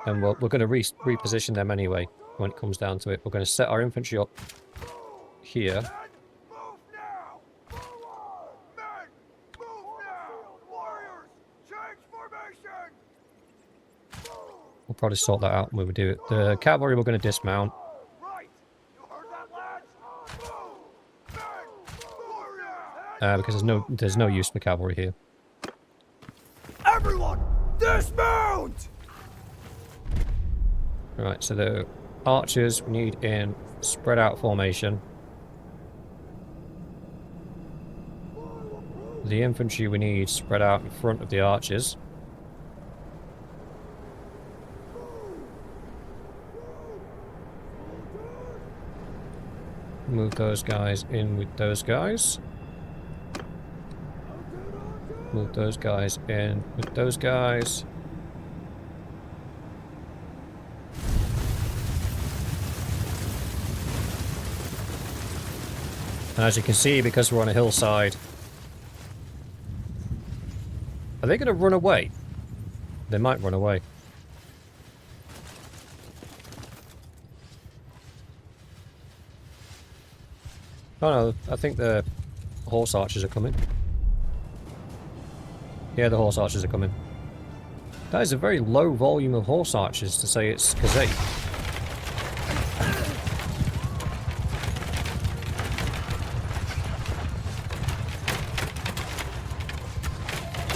And we're going to reposition them anyway, when it comes down to it. We're going to set our infantry up here. Move now! Men! Move now! Warriors! Change formation! We'll probably sort that out when we do it. The cavalry we're going to dismount. Right! You heard that, lads? Move! Men! Move now! Because there's no use for cavalry here. Everyone! Dismount! Right, so the archers we need in spread out formation. The infantry we need spread out in front of the archers. Move those guys in with those guys. Move those guys in with those guys. And as you can see, because we're on a hillside... Are they going to run away? They might run away. Oh no, I think the horse archers are coming. Yeah, the horse archers are coming. That is a very low volume of horse archers to say it's Khazate.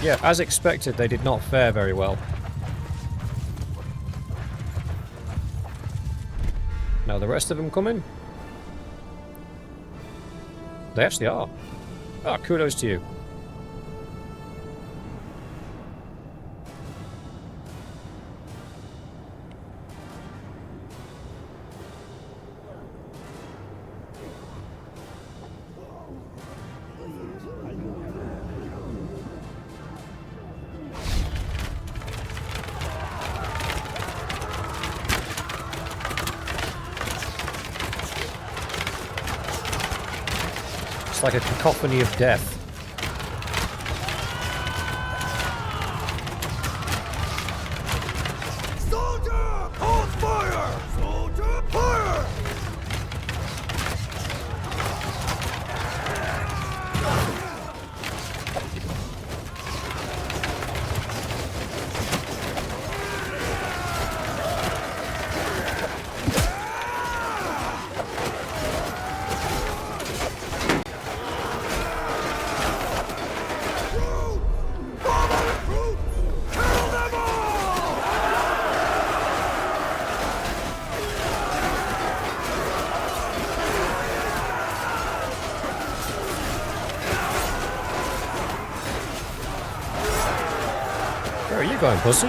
Yeah, as expected, they did not fare very well. Now the rest of them coming? They actually are. Ah, kudos to you. It's like a cacophony of death. Soldier! Hold fire! Soldier! Fire! Where are you going, pussy?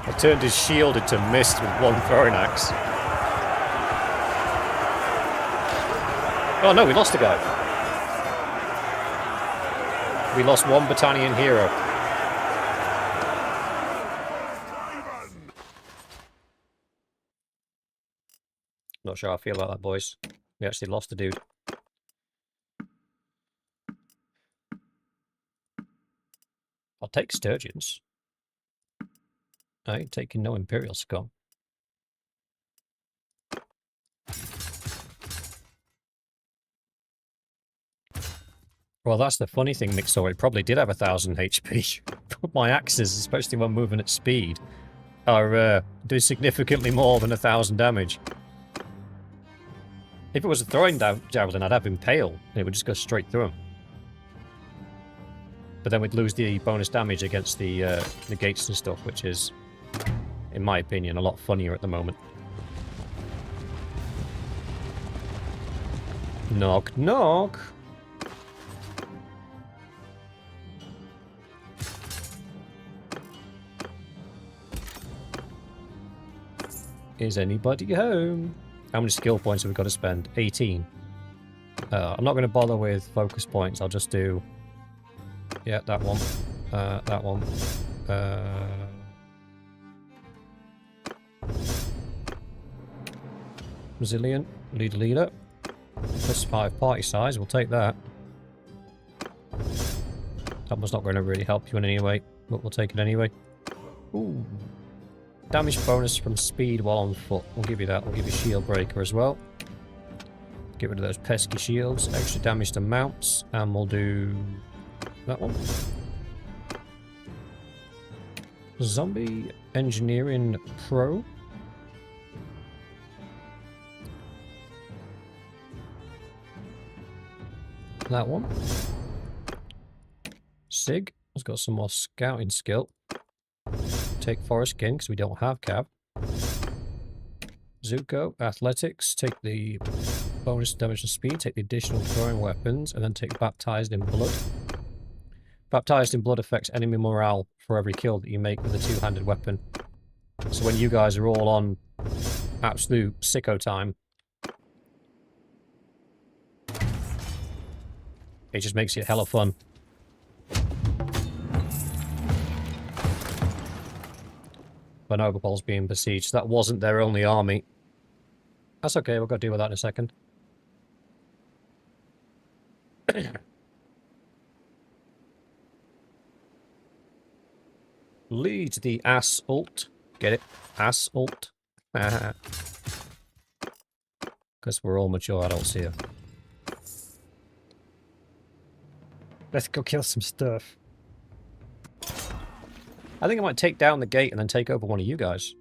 I turned his shield into mist with one throwing axe. Oh no, we lost a guy. We lost one Battanian hero. Not sure how I feel about that, boys. We actually lost a dude. I'll take sturgeons. I ain't taking no Imperial scum. Well, that's the funny thing, Mixor. It probably did have 1,000 HP. My axes, especially when moving at speed, are do significantly more than 1,000 damage. If it was a throwing javelin, I'd have impale, and it would just go straight through him. But then we'd lose the bonus damage against the gates and stuff, which is, in my opinion, a lot funnier at the moment. Knock, knock. Is anybody home? How many skill points have we got to spend? 18. I'm not going to bother with focus points. I'll just do... Yeah, that one. That one. Resilient. Leader. +5 party size. We'll take that. That one's not going to really help you in any way, but we'll take it anyway. Ooh. Damage bonus from speed while on foot. We'll give you that. We'll give you shield breaker as well. Get rid of those pesky shields. Extra damage to mounts. And we'll do that one. Zombie Engineering Pro. That one. Sig has got some more scouting skill. Take Forest Skin because we don't have Cav. Zuko, Athletics, take the bonus damage and speed, take the additional throwing weapons, and then take Baptized in Blood. Baptized in Blood affects enemy morale for every kill that you make with a two-handed weapon. So when you guys are all on absolute sicko time, it just makes it hella fun. Bonobopol's being besieged. That wasn't their only army. That's okay, we'll go deal with that in a second. Lead the assault. Get it? Assault. Because we're all mature adults here. Let's go kill some stuff. I think I might take down the gate and then take over one of you guys.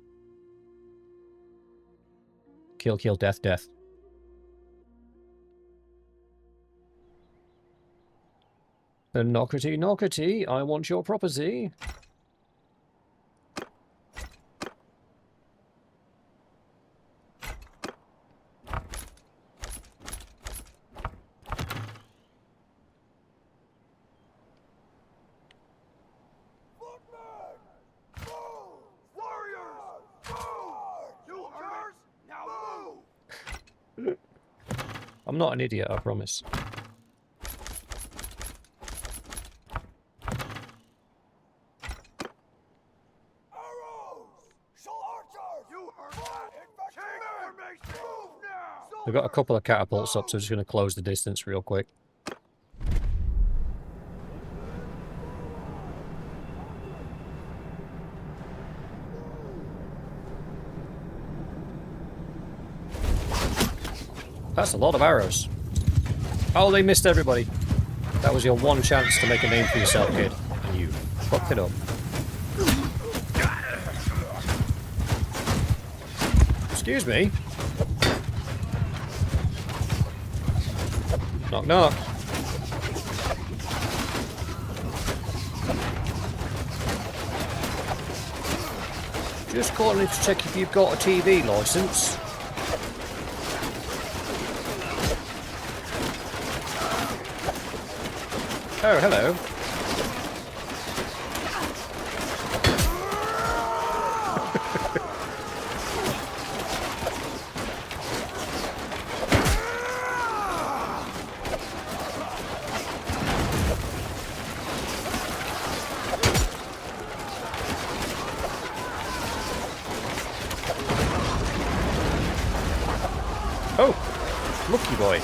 Kill, death. The knockety, I want your property. I'm not an idiot, I promise. We've got a couple of catapults up, so we're just going to close the distance real quick. That's a lot of arrows. Oh, they missed everybody. That was your one chance to make a name for yourself, kid. And you fucked it up. Excuse me. Knock, knock. Just calling to check if you've got a TV license. Oh, hello. Oh, lucky boy.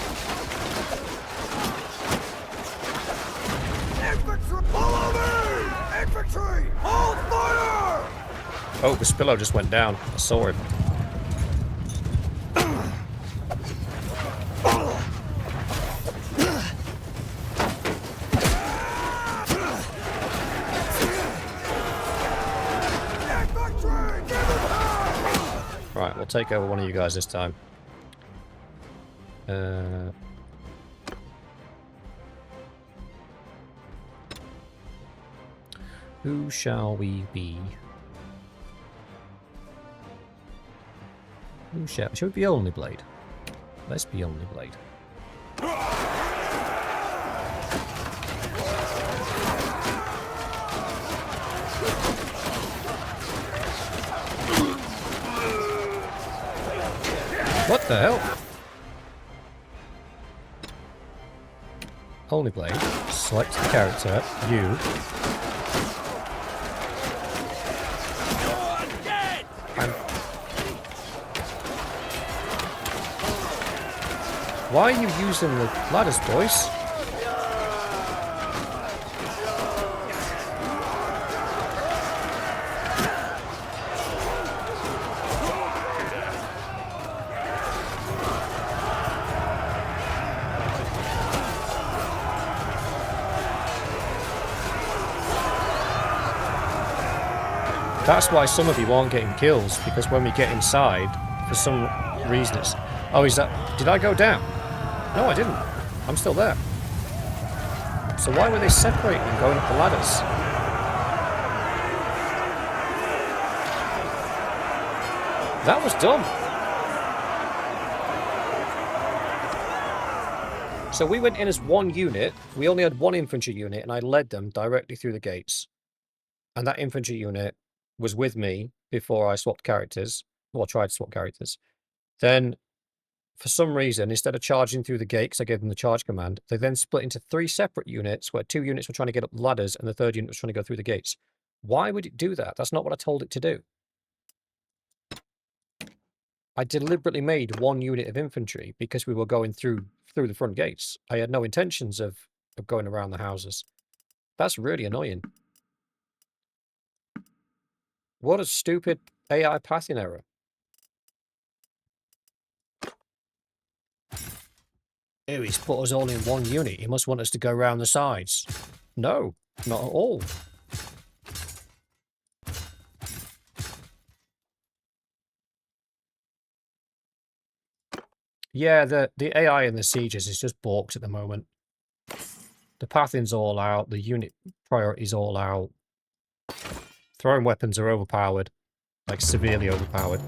Oh, the Spillo just went down. I saw him. Right, we'll take over one of you guys this time. Who shall we be? Who shall we be? Only Blade. Let's be Only Blade. the hell? Only blade. Select the character. You. Why are you using the ladders, boys? That's why some of you aren't getting kills, because when we get inside, for some reason it's... Oh, is that... Did I go down? No, I didn't. I'm still there. So why were they separating and going up the ladders? That was dumb. So we went in as one unit. We only had one infantry unit, and I led them directly through the gates. And that infantry unit was with me before I swapped characters. Well, tried to swap characters. Then, for some reason, instead of charging through the gate, because I gave them the charge command, they then split into 3 separate units, where 2 units were trying to get up the ladders, and the 3rd unit was trying to go through the gates. Why would it do that? That's not what I told it to do. I deliberately made 1 unit of infantry because we were going through the front gates. I had no intentions of going around the houses. That's really annoying. What a stupid AI pathing error. Oh, he's put us all in 1 unit. He must want us to go around the sides. No, not at all. Yeah, the AI in the sieges is just balked at the moment. The pathing's all out. The unit priority's all out. Throwing weapons are overpowered. Like, severely overpowered.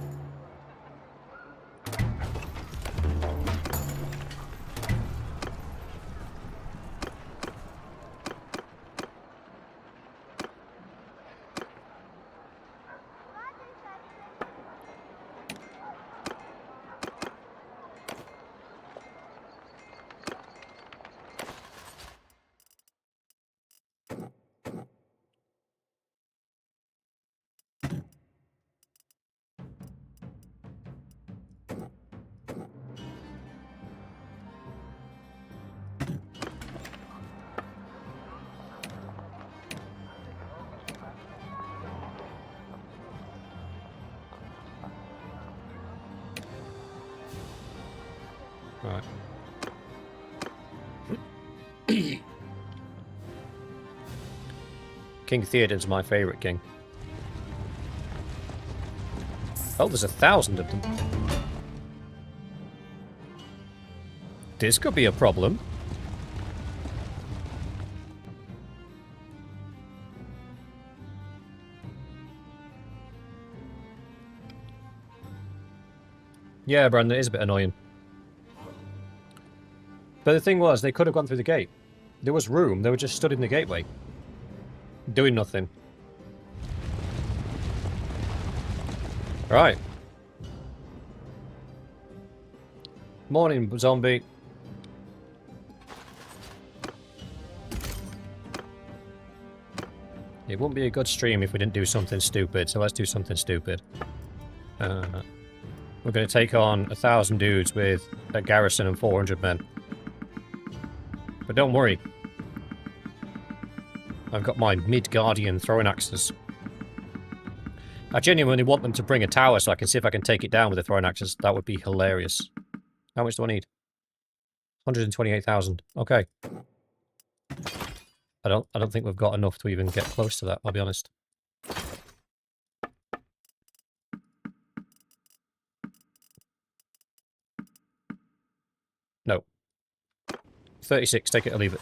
Right. King Theoden's my favourite king. Oh, there's 1,000 of them. This could be a problem. Yeah, Brandon, it is a bit annoying. But the thing was, they could have gone through the gate. There was room, they were just stood in the gateway. Doing nothing. Right. Morning, zombie. It wouldn't be a good stream if we didn't do something stupid, so let's do something stupid. We're going to take on 1,000 dudes with a garrison and 400 men. But don't worry. I've got my Midgardian throwing axes. I genuinely want them to bring a tower so I can see if I can take it down with the throwing axes. That would be hilarious. How much do I need? 128,000. Okay. I don't think we've got enough to even get close to that, I'll be honest. No. 36, take it or leave it.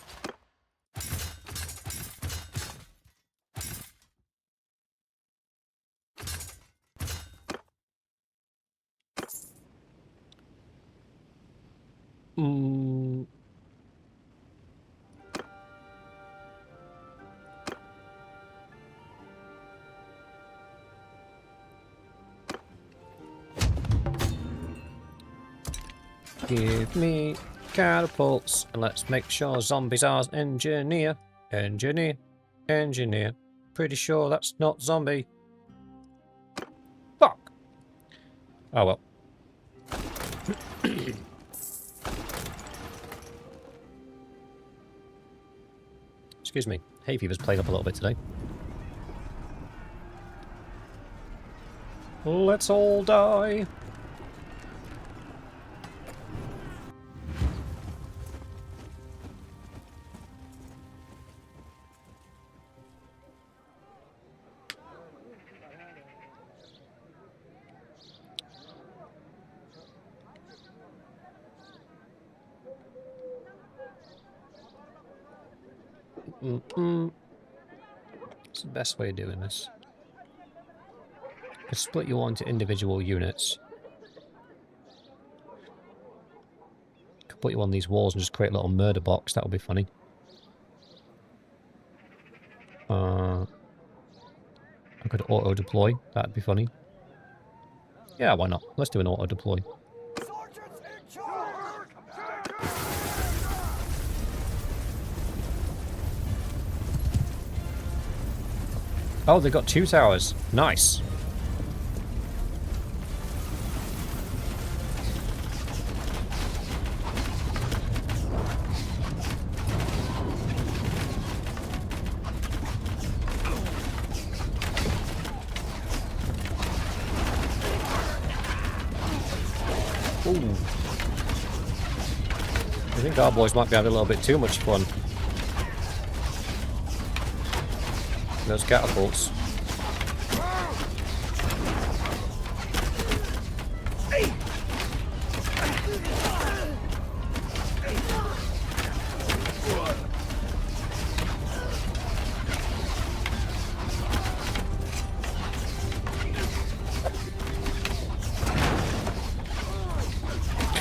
Give me catapults, and let's make sure zombies are engineer. Engineer. Engineer. Pretty sure that's not zombie. Fuck. Oh well. Excuse me. Hay fever's played up a little bit today. Let's all die. What's the best way of doing this? Could split you all into individual units. Could put you on these walls and just create a little murder box. That would be funny. I could auto-deploy. That'd be funny. Yeah, why not? Let's do an auto-deploy. Sergeants in charge! Oh, they've got 2 towers. Nice. Ooh. I think our boys might be having a little bit too much fun. Those catapults.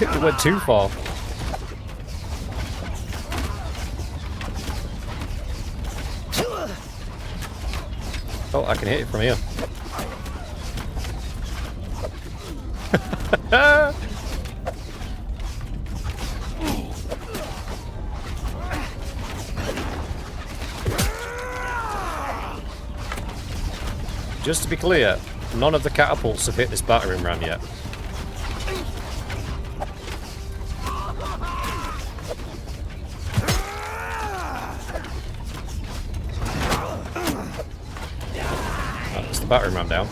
It went too far. Oh, I can hit it from here. Just to be clear, none of the catapults have hit this battering ram yet. That's the battering ram down.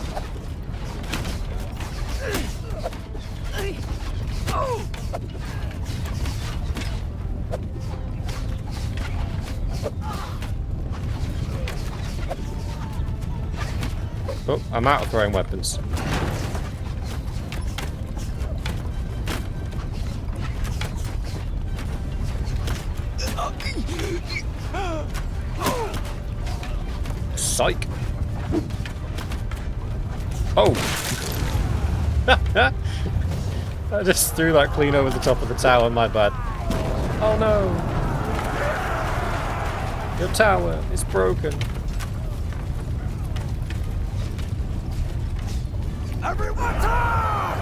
Oh, I'm out of throwing weapons. Psych. Oh! I just threw that clean over the top of the tower, my bad. Oh no! Your tower is broken. Everyone talk!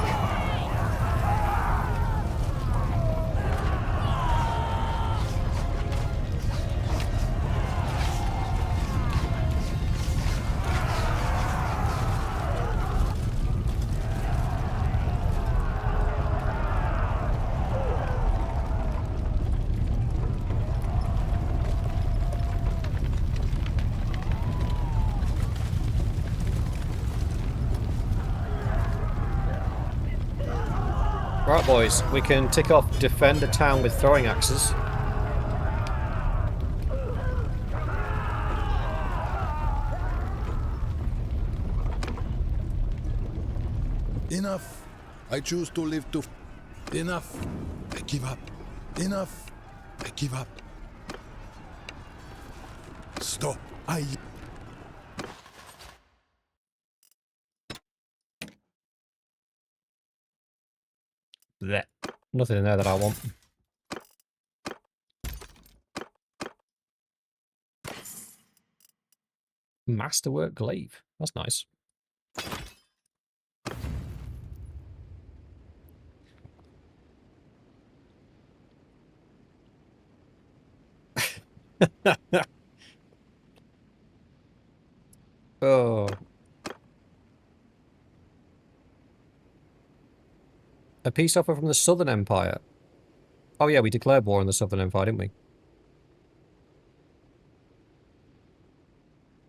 Right, boys, we can tick off defend a town with throwing axes. Enough. I choose to live to... Enough. I give up. Enough. I give up. Stop. Blech. Nothing in there that I want. Masterwork glaive. That's nice. Oh. A peace offer from the Southern Empire. Oh yeah, we declared war on the Southern Empire, didn't we?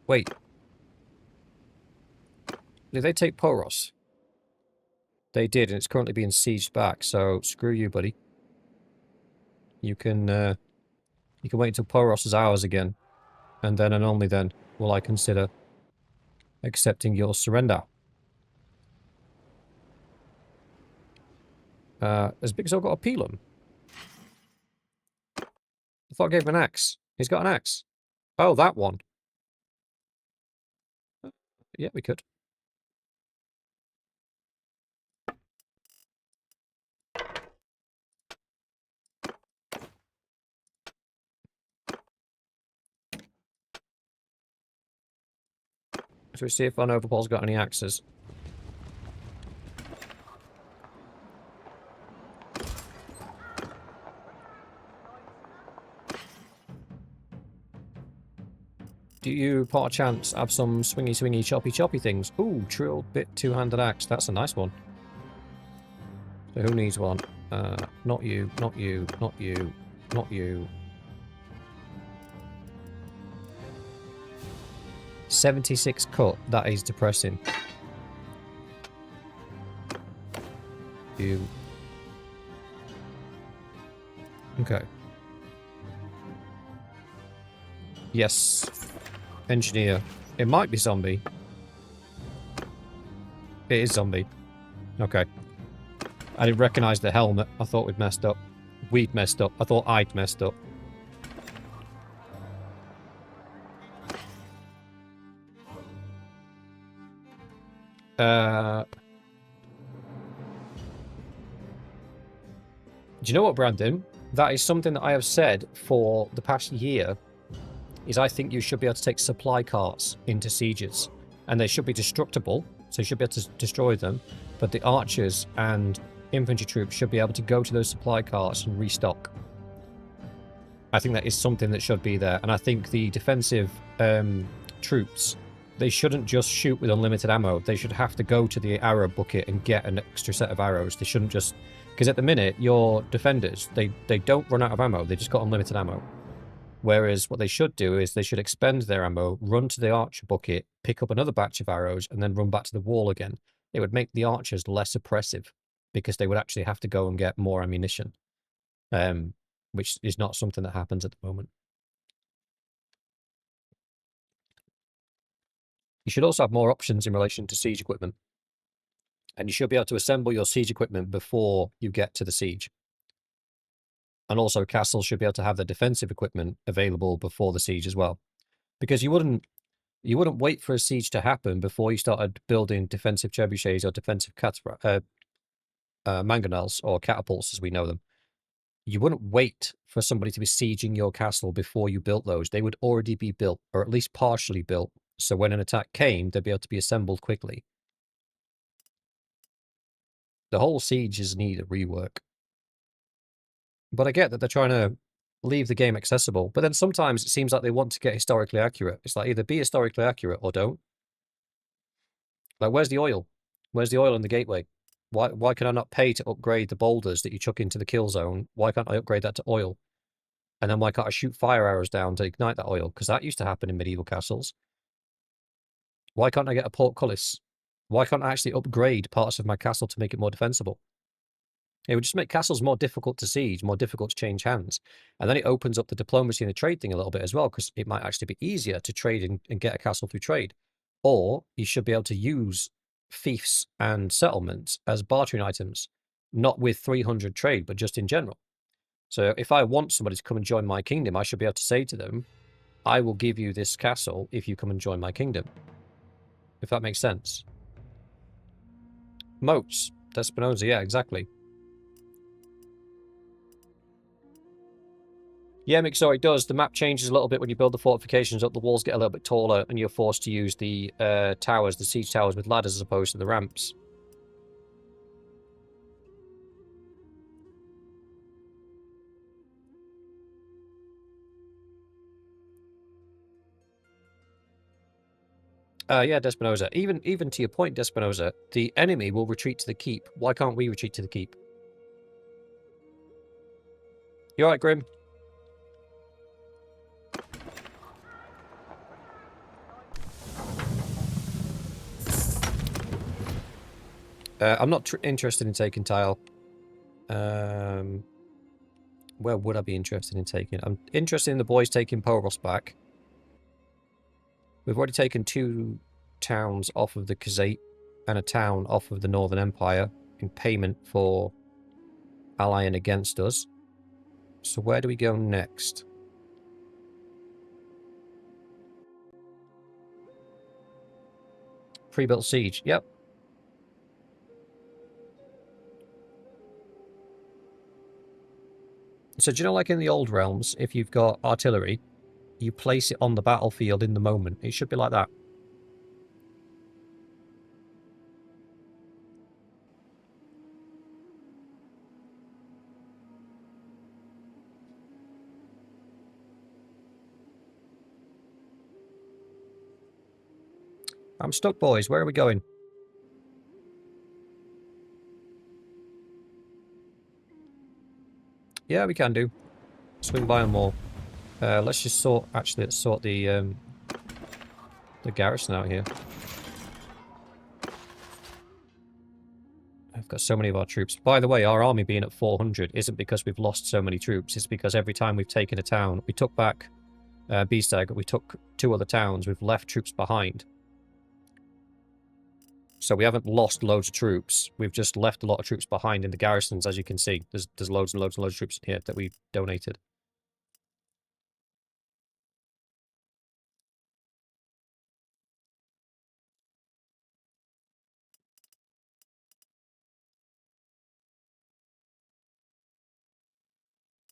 Wait. Did they take Poros? They did, and it's currently being sieged back, so screw you, buddy. You can wait until Poros is ours again, and then and only then will I consider accepting your surrender. Has Big Zo got a Pelum? I thought I gave him an axe. He's got an axe. Oh, that one. Yeah, we could. Should we see if Van Overpol's got any axes? Do you, part chance, have some swingy, choppy things? Ooh, true bit two-handed axe. That's a nice one. So who needs one? Not you, not you, not you, not you. 76 cut. That is depressing. You. Okay. Yes. Engineer. It might be zombie. It is zombie. Okay. I didn't recognise the helmet. I thought we'd messed up. We'd messed up. I thought I'd messed up. Do you know what, Brandon? That is something that I have said for the past year, is I think you should be able to take supply carts into sieges. And they should be destructible, so you should be able to destroy them. But the archers and infantry troops should be able to go to those supply carts and restock. I think that is something that should be there. And I think the defensive troops, they shouldn't just shoot with unlimited ammo. They should have to go to the arrow bucket and get an extra set of arrows. They shouldn't just... Because at the minute, your defenders, they don't run out of ammo. They just got unlimited ammo. Whereas what they should do is they should expend their ammo, run to the archer bucket, pick up another batch of arrows, and then run back to the wall again. It would make the archers less oppressive because they would actually have to go and get more ammunition, which is not something that happens at the moment. You should also have more options in relation to siege equipment. And you should be able to assemble your siege equipment before you get to the siege. And also castles should be able to have their defensive equipment available before the siege as well. Because you wouldn't wait for a siege to happen before you started building defensive trebuchets or defensive mangonels or catapults as we know them. You wouldn't wait for somebody to be sieging your castle before you built those. They would already be built, or at least partially built. So when an attack came, they'd be able to be assembled quickly. The whole siege is need a rework. But I get that they're trying to leave the game accessible. But then sometimes it seems like they want to get historically accurate. It's like either be historically accurate or don't. Like, where's the oil? Where's the oil in the gateway? Why can I not pay to upgrade the boulders that you chuck into the kill zone? Why can't I upgrade that to oil? And then why can't I shoot fire arrows down to ignite that oil? Because that used to happen in medieval castles. Why can't I get a portcullis? Why can't I actually upgrade parts of my castle to make it more defensible? It would just make castles more difficult to siege, more difficult to change hands. And then it opens up the diplomacy and the trade thing a little bit as well, because it might actually be easier to trade and get a castle through trade. Or you should be able to use fiefs and settlements as bartering items, not with 300 trade, but just in general. So if I want somebody to come and join my kingdom, I should be able to say to them, I will give you this castle if you come and join my kingdom. If that makes sense. Moats. Despinosa, yeah, exactly. Yeah, Mick, so it does. The map changes a little bit when you build the fortifications up. The walls get a little bit taller, and you're forced to use the towers, the siege towers, with ladders as opposed to the ramps. Yeah, Despinosa. Even to your point, Despinosa, the enemy will retreat to the keep. Why can't we retreat to the keep? You alright, Grim? I'm not interested in taking tile. Where would I be interested in taking? I'm interested in the boys taking Poros back. We've already taken 2 towns off of the Khazate and a town off of the Northern Empire in payment for allying against us. So where do we go next? Pre-built siege. Yep. So do you know, like in the old realms, if you've got artillery, you place it on the battlefield in the moment. It should be like that. I'm stuck, boys. Where are we going? Yeah, we can do. Swing by them all. Let's just sort. Actually, let's sort the garrison out here. I've got so many of our troops. By the way, our army being at 400 isn't because we've lost so many troops. It's because every time we've taken a town, we took back Beastag, we took 2 other towns, we've left troops behind. So we haven't lost loads of troops. We've just left a lot of troops behind in the garrisons, as you can see. There's loads and loads and loads of troops in here that we donated.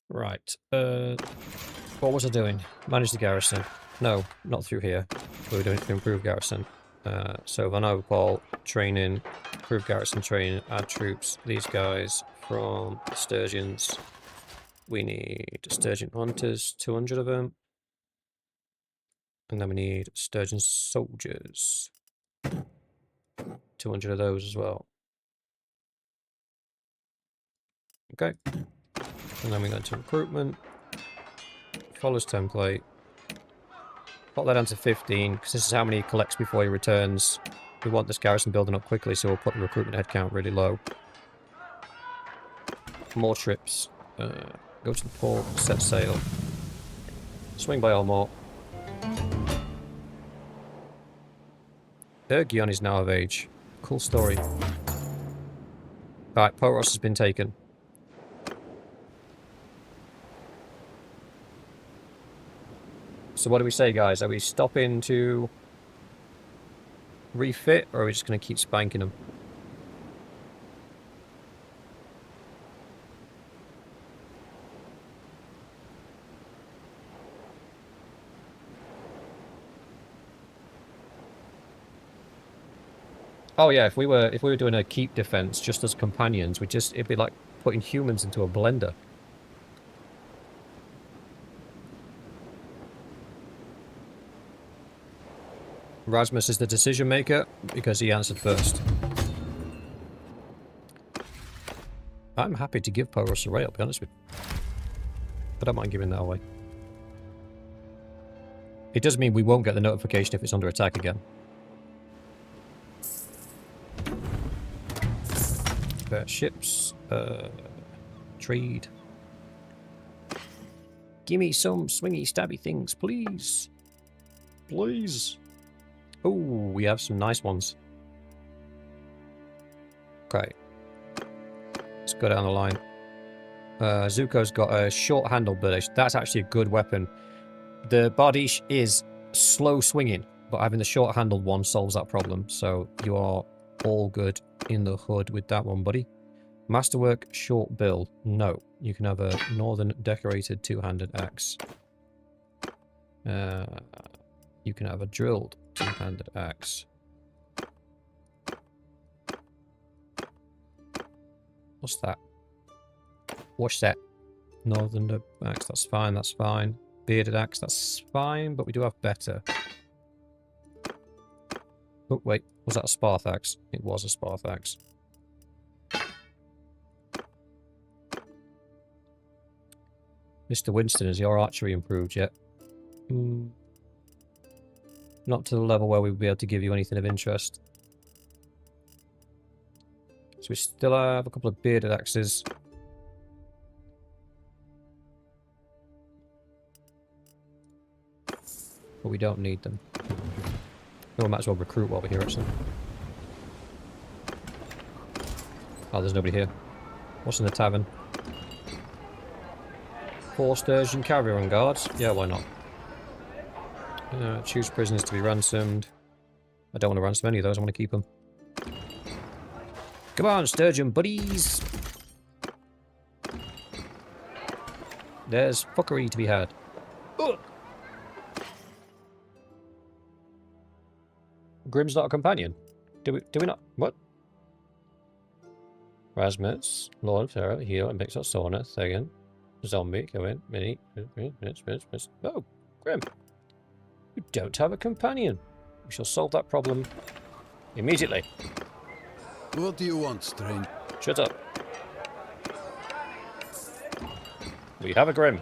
Right. What was I doing? Manage the garrison. No, not through here. We were doing it to improve garrison. So Van Overpol, training, improve garrison training, add troops. These guys from Sturgeons. We need Sturgeon Hunters, 200 of them. And then we need Sturgeon Soldiers. 200 of those as well. Okay. And then we go into recruitment. Follows template. Put that down to 15, because this is how many he collects before he returns. We want this garrison building up quickly, so we'll put the recruitment headcount really low. More trips. Go to the port, set sail. Swing by Olmort. Ergion is now of age. Cool story. Alright, Poros has been taken. So what do we say, guys? Are we stopping to refit, or are we just going to keep spanking them? Oh yeah, if we were doing a keep defense just as companions, it'd be like putting humans into a blender. Rasmus is the decision maker because he answered first. I'm happy to give Poros a rail, to be honest with you. I don't mind giving that away. It does mean we won't get the notification if it's under attack again. Ships. Trade. Give me some swingy, stabby things, please. Please. Oh, we have some nice ones. Okay. Let's go down the line. Zuko's got a short handle Bardish. That's actually a good weapon. The Bardish is slow swinging, but having the short handled one solves that problem. So you are all good in the hood with that one, buddy. Masterwork short bill. No. You can have a northern decorated two-handed axe. You can have a drilled two-handed axe. What's that? What's that? Northern axe, that's fine, that's fine. Bearded axe, that's fine, but we do have better. Oh, wait. Was that a Sparthax? It was a Sparthax. Mr. Winston, has your archery improved yet? Not to the level where we would be able to give you anything of interest. So we still have a couple of bearded axes. But we don't need them. Oh, we might as well recruit while we're here, actually. Oh, there's nobody here. What's in the tavern? 4 sturgeon cavalry on guards? Yeah, why not? Choose prisoners to be ransomed. I don't want to ransom any of those, I want to keep them. Come on, sturgeon buddies! There's fuckery to be had. Ugh. Grim's not a companion. Do we not? What? Rasmus, Lord of Terror, Heal, and Pixel Sauna, Thagan, Zombie, go in, Mini, oh, Grim. You don't have a companion. We shall solve that problem immediately. What do you want, stranger? Shut up. We have a Grim.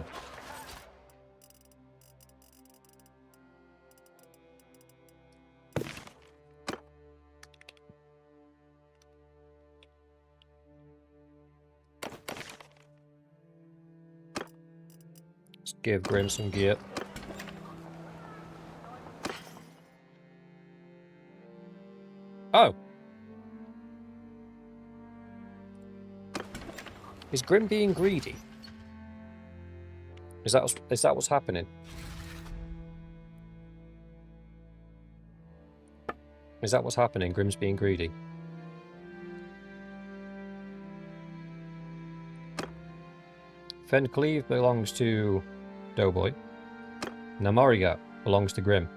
Let's give Grim some gear. Oh. Is Grim being greedy? Is that what's happening? Is that what's happening? Grim's being greedy. Fencleave belongs to Doughboy. Namoriga belongs to Grim.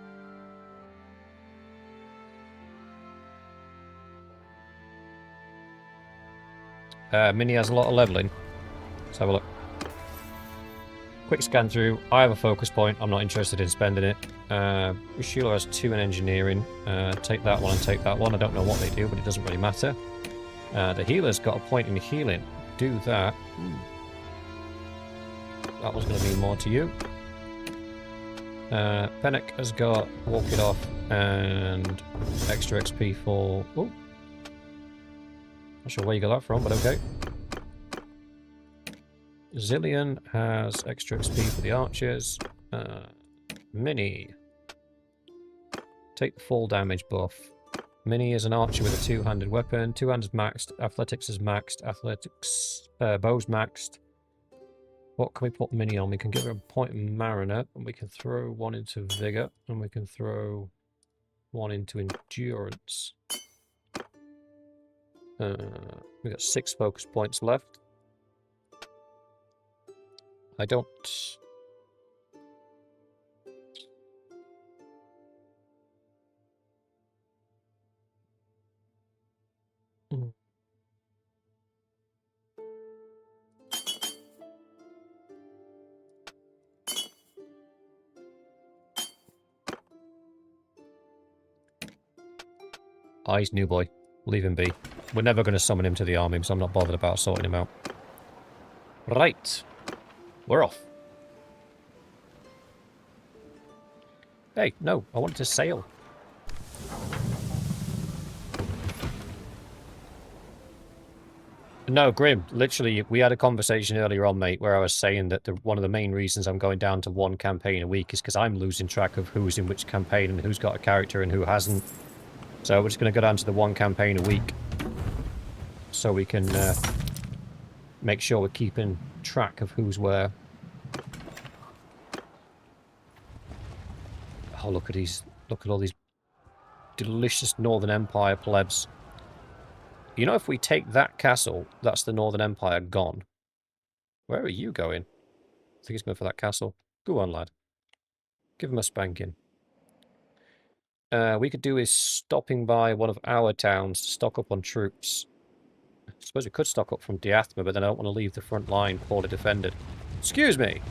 Mini has a lot of leveling. Let's have a look. Quick scan through. I have a focus point. I'm not interested in spending it. Sheila has 2 in engineering. Take that one and take that one. I don't know what they do, but it doesn't really matter. The healer's got a point in healing. Do that. That was going to mean more to you. Pennock has got Walk It Off and extra XP for... Oh. Not sure where you got that from, but okay. Zillion has extra XP for the archers. Mini. Take the fall damage buff. Mini is an archer with a 2-handed weapon. 2-handed maxed. Athletics is maxed. Athletics... bow's maxed. What can we put Mini on? We can give her a point in Mariner, and we can throw 1 into Vigor, and we can throw 1 into Endurance. We've got 6 focus points left. I don't... He's new boy. Leave him be. We're never going to summon him to the army, so I'm not bothered about sorting him out. Right. We're off. Hey, no, I wanted to sail. No, Grim, literally, we had a conversation earlier on, mate, where I was saying that one of the main reasons I'm going down to 1 campaign a week is because I'm losing track of who's in which campaign and who's got a character and who hasn't. So we're just going to go down to the 1 campaign a week so we can make sure we're keeping track of who's where. Oh, look at these. Look at all these delicious Northern Empire plebs. You know, if we take that castle, that's the Northern Empire gone. Where are you going? I think he's going for that castle. Go on, lad. Give him a spanking. We could do is stopping by one of our towns to stock up on troops. I suppose we could stock up from Diathma, but then I don't want to leave the front line poorly defended. Excuse me!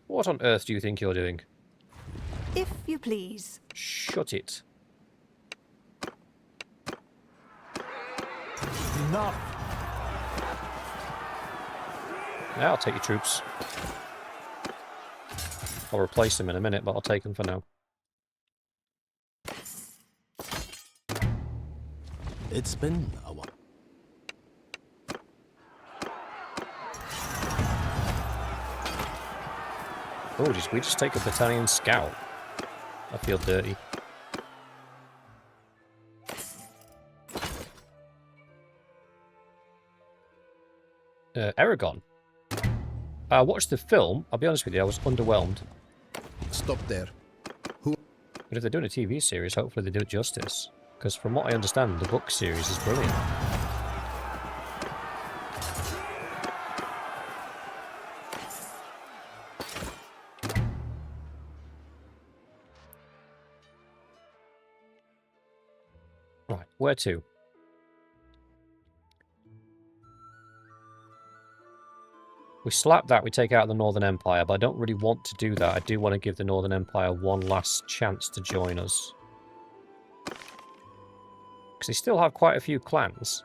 What on earth do you think you're doing? If you please. Shut it. Enough. Yeah, I'll take your troops. I'll replace them in a minute, but I'll take them for now. It's been a while. Oh, did we just take a Battanian scout? I feel dirty. Aragon. I watched the film. I'll be honest with you, I was underwhelmed. Stop there. But if they're doing a TV series, hopefully they do it justice. Because from what I understand, the book series is brilliant. Right, where to? We slap that, we take out the Northern Empire, but I don't really want to do that. I do want to give the Northern Empire one last chance to join us. Because they still have quite a few clans.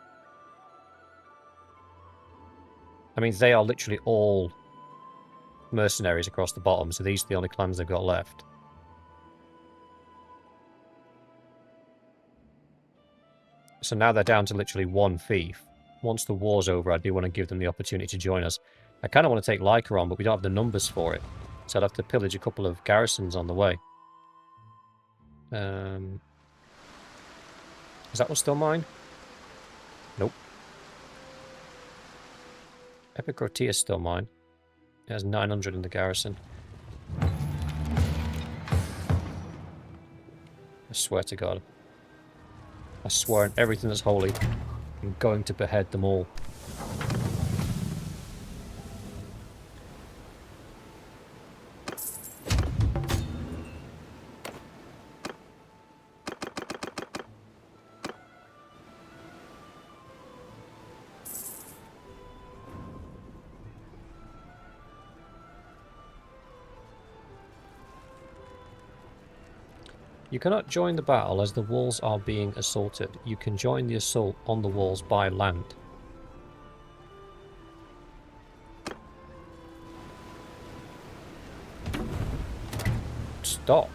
I mean, they are literally all mercenaries across the bottom, so these are the only clans they've got left. So now they're down to literally one fief. Once the war's over, I do want to give them the opportunity to join us. I kind of want to take Lycaron, but we don't have the numbers for it. So I'd have to pillage a couple of garrisons on the way. Is that one still mine? Nope. Epicrotea is still mine. It has 900 in the garrison. I swear to God. I swear on everything that's holy, I'm going to behead them all. You cannot join the battle as the walls are being assaulted. You can join the assault on the walls by land. Stop.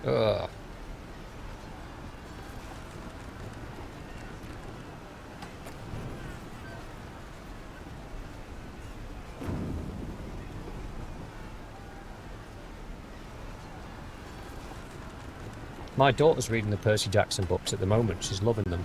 Ugh. My daughter's reading the Percy Jackson books at the moment. She's loving them.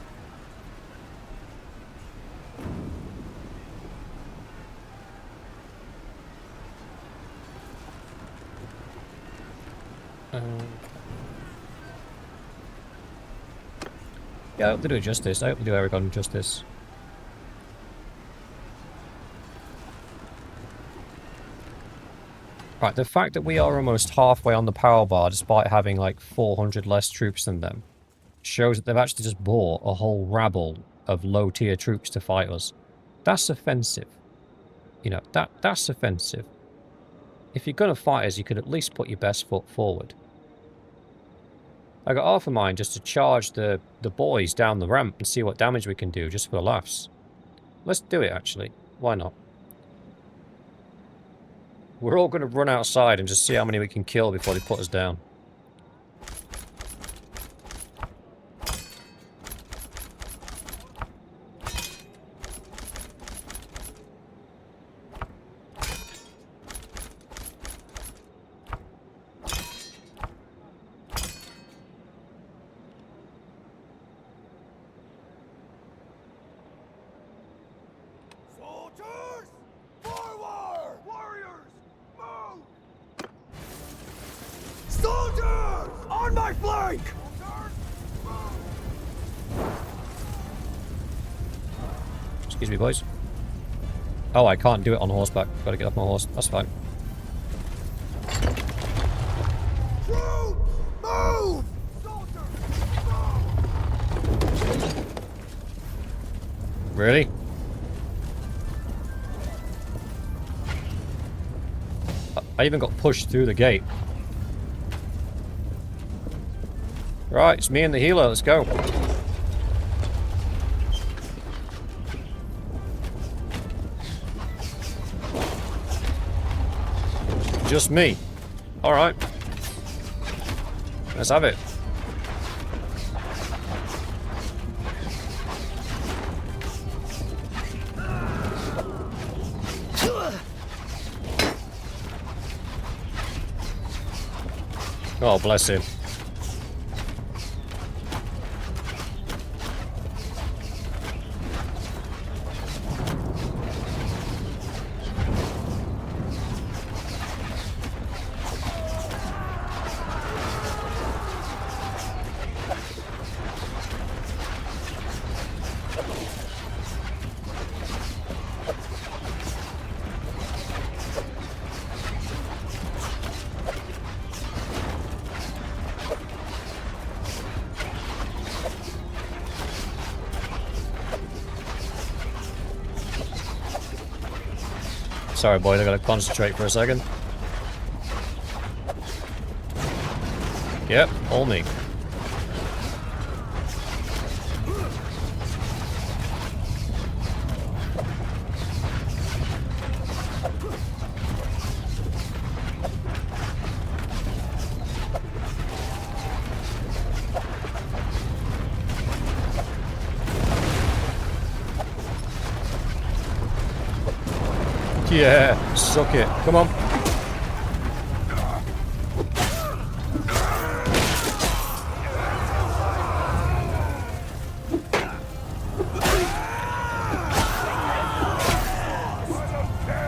Yeah, I hope they do justice. I hope they do Aragon justice. Right, the fact that we are almost halfway on the power bar despite having like 400 less troops than them shows that they've actually just bought a whole rabble of low tier troops to fight us. That's offensive. You know, that's offensive. If you're going to fight us, you could at least put your best foot forward. I got half of mine just to charge the boys down the ramp and see what damage we can do, just for the laughs. Let's do it, actually. Why not? We're all going to run outside and just see how many we can kill before they put us down. Soldiers! Forward! Warriors! Move! Soldiers! On my flank! Soldiers! Move! Excuse me, boys. Oh, I can't do it on horseback. Gotta get off my horse. That's fine. Really? I even got pushed through the gate. Right, it's me and the healer. Let's go. Just me. Alright. Let's have it. Oh, bless him. Sorry, boys, I gotta concentrate for a second. Yep, all me. Yeah, suck it. Come on.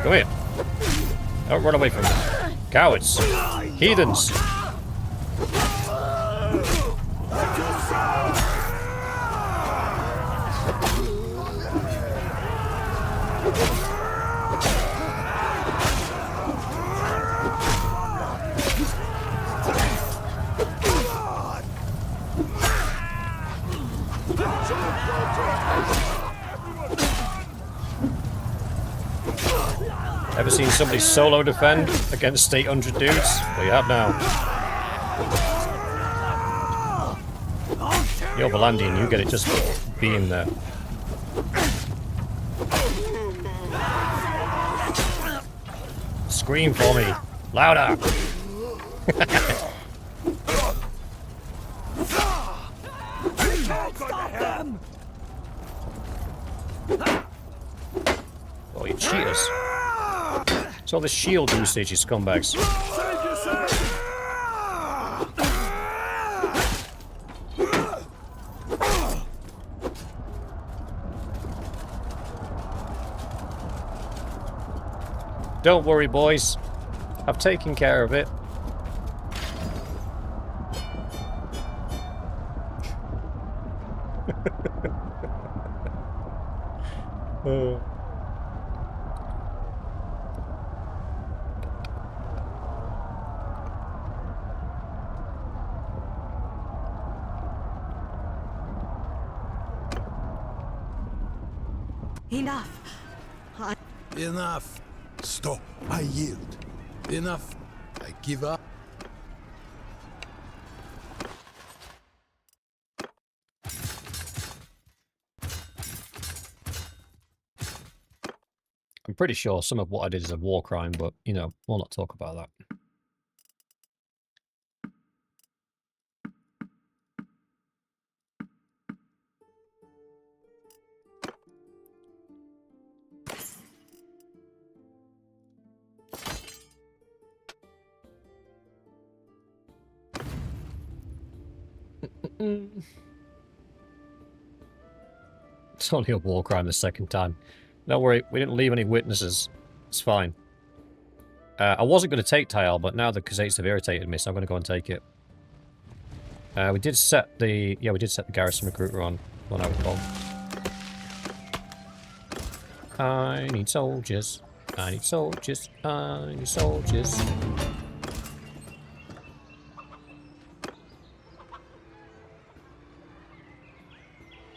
Come here. Don't run away from me. Cowards. Heathens. Ever seen somebody solo defend against 800 dudes? Well, you have now. You're Valandian, you get it just being there. Scream for me. Louder! Oh, you cheaters. It's all the shield usage, you scumbags. Don't worry, boys. I've taken care of it. Enough. Enough. Stop. I yield. Enough. I give up. I'm pretty sure some of what I did is a war crime, but, you know, we'll not talk about that. It's only a war crime the second time. Don't worry, we didn't leave any witnesses. It's fine. I wasn't going to take Tayal, but now the Khazaits have irritated me, so I'm going to go and take it. We did set the... Yeah, we did set the Garrison Recruiter on when I recall. I need soldiers. I need soldiers. I need soldiers.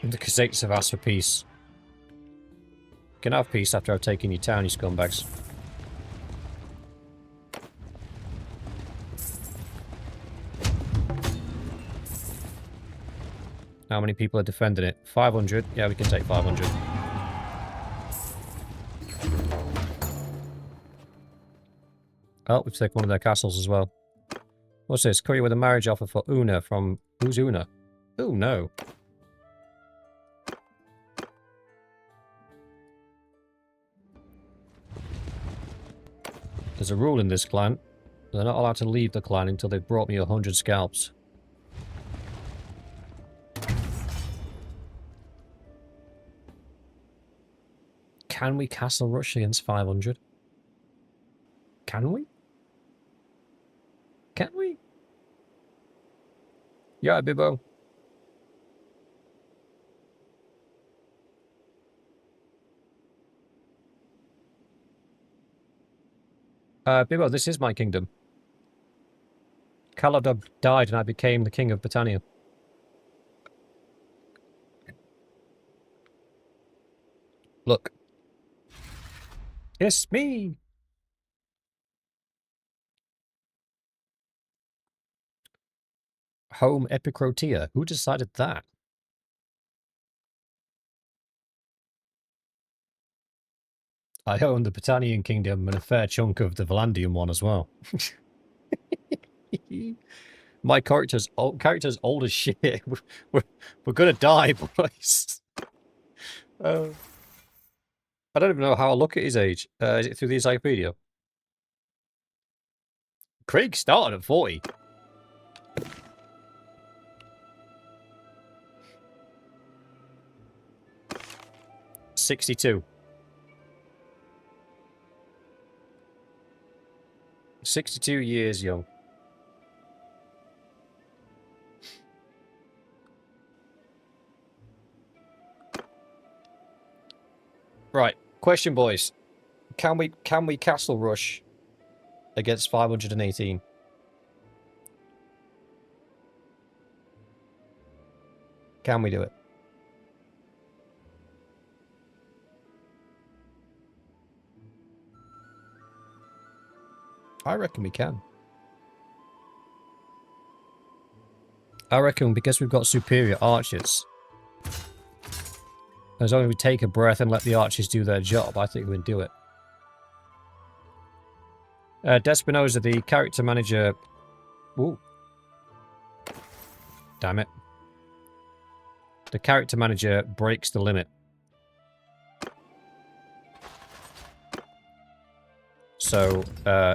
The Khazaits have asked for peace. Can have peace after I've taken your town, you scumbags. How many people are defending it? 500. Yeah, we can take 500. Oh, we've taken one of their castles as well. What's this? Courier with a marriage offer for Una from... Who's Una? Oh, no. There's a rule in this clan. They're not allowed to leave the clan until they've brought me 100 scalps. Can we castle rush against 500? Can we? Can we? Yeah, Bibbo. Bibbo, this is my kingdom. Caladub died and I became the king of Battania. Look. It's me! Home Epicrotia. Who decided that? I own the Britannian kingdom and a fair chunk of the Valandian one as well. My character's old as shit. We're gonna die, boys. I don't even know how I look at his age. Is it through the encyclopedia? Craig started at 40. $62. 62 years young. Right, question, boys. Can we castle rush against 518? Can we do it? I reckon we can. I reckon because we've got superior archers, as long as we take a breath and let the archers do their job, I think we can do it. Despinosa, the character manager... Ooh. Damn it. The character manager breaks the limit. So,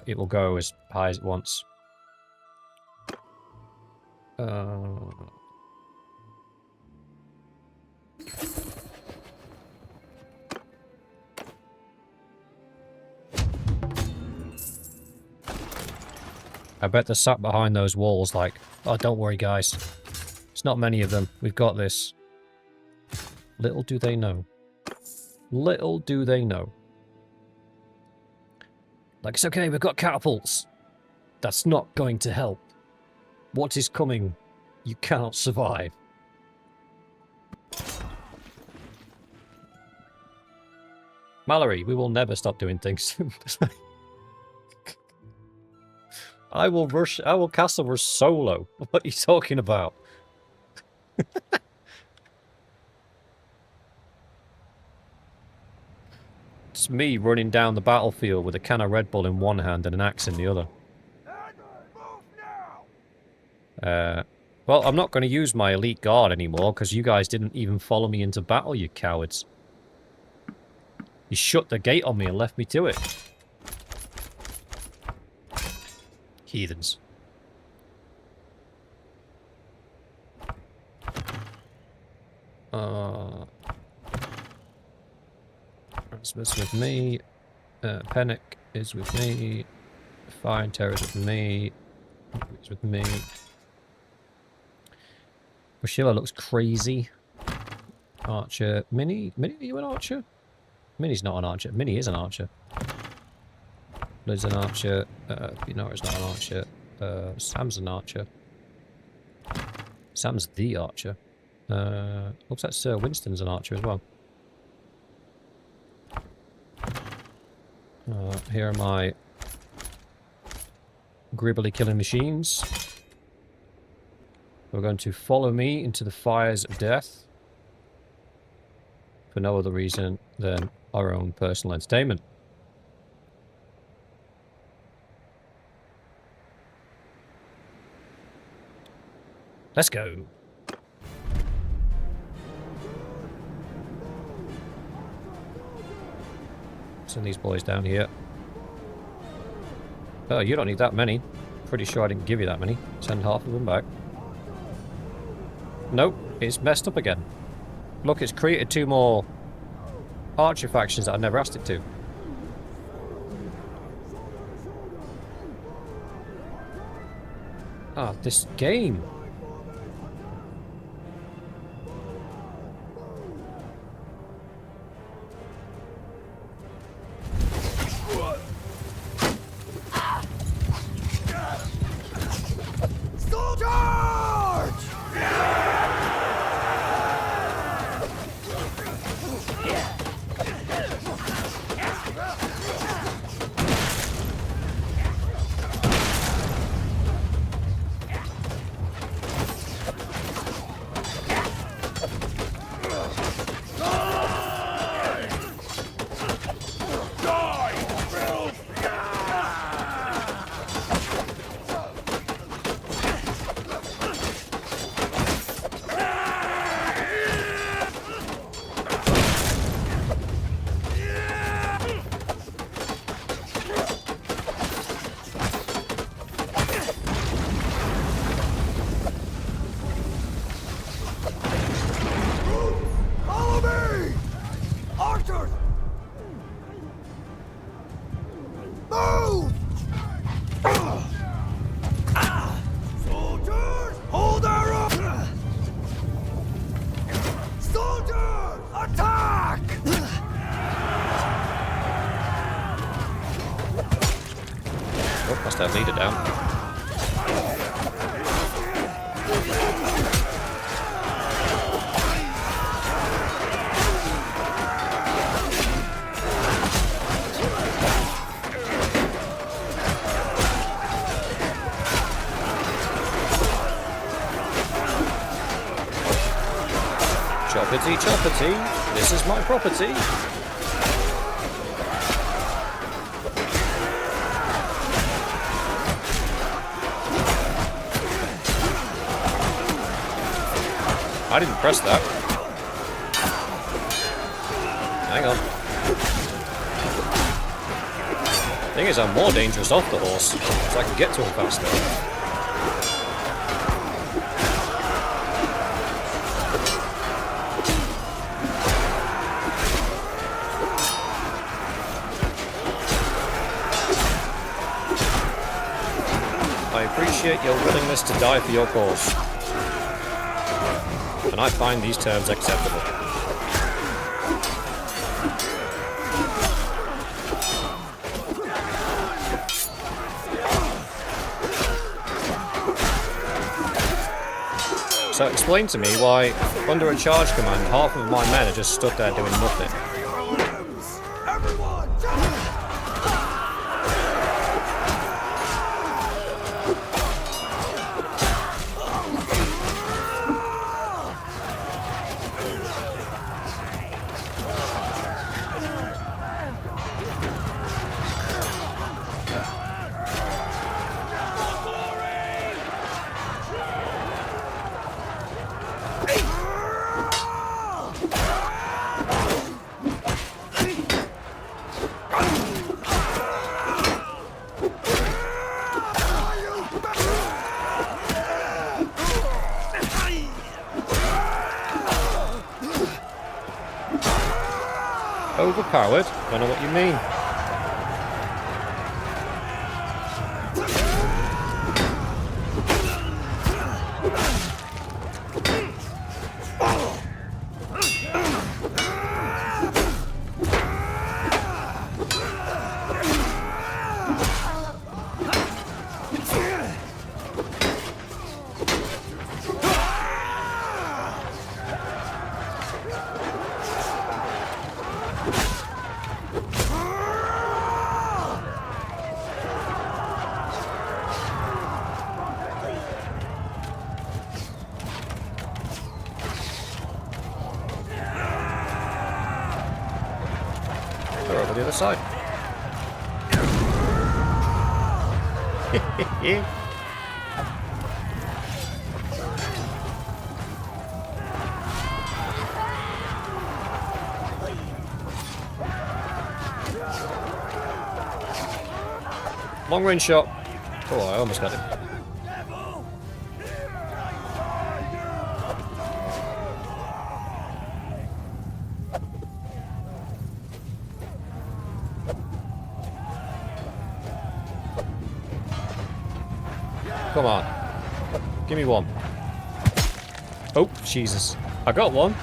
it will go as high as it wants. I bet they're sat behind those walls like, oh, don't worry, guys. It's not many of them. We've got this. Little do they know. Little do they know. Like, it's okay, we've got catapults. That's not going to help. What is coming? You cannot survive. Mallory, we will never stop doing things. I will castle rush solo. What are you talking about? It's me running down the battlefield with a can of Red Bull in one hand and an axe in the other. Well, I'm not going to use my elite guard anymore because you guys didn't even follow me into battle, you cowards. You shut the gate on me and left me to it. Heathens. Rasmus with me. Pennick is with me. Fine Terror's with me. Is with me. Bashila looks crazy. Archer. Minnie? Minnie, are you an archer? Minnie's not an archer. Minnie is an archer. Lid's an archer. Binora's not an archer. Sam's an archer. Sam's the archer. Looks like Sir Winston's an archer as well. Here are my gribbly killing machines. We're going to follow me into the fires of death. For no other reason than our own personal entertainment. Let's go. Send these boys down here. Oh, you don't need that many. Pretty sure I didn't give you that many. Send half of them back. Nope, it's messed up again. Look, it's created 2 more archer factions that I never asked it to. Ah, this game. That leader down. Choppity, choppity, this is my property. I didn't press that. Hang on. Thing is, I'm more dangerous off the horse, so I can get to him faster. I appreciate your willingness to die for your cause. And I find these terms acceptable. So explain to me why, under a charge command, half of my men are just stood there doing nothing. Overpowered? I don't know what you mean. the other side. Long range shot. Oh, I almost got it. Come on. Give me one. Oh, Jesus. I got one.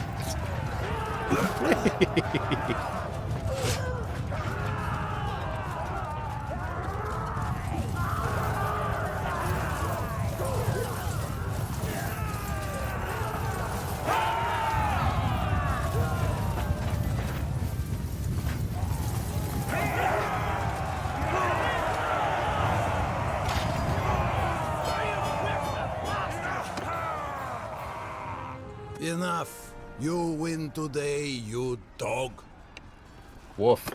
Enough. You win today, you dog. Woof.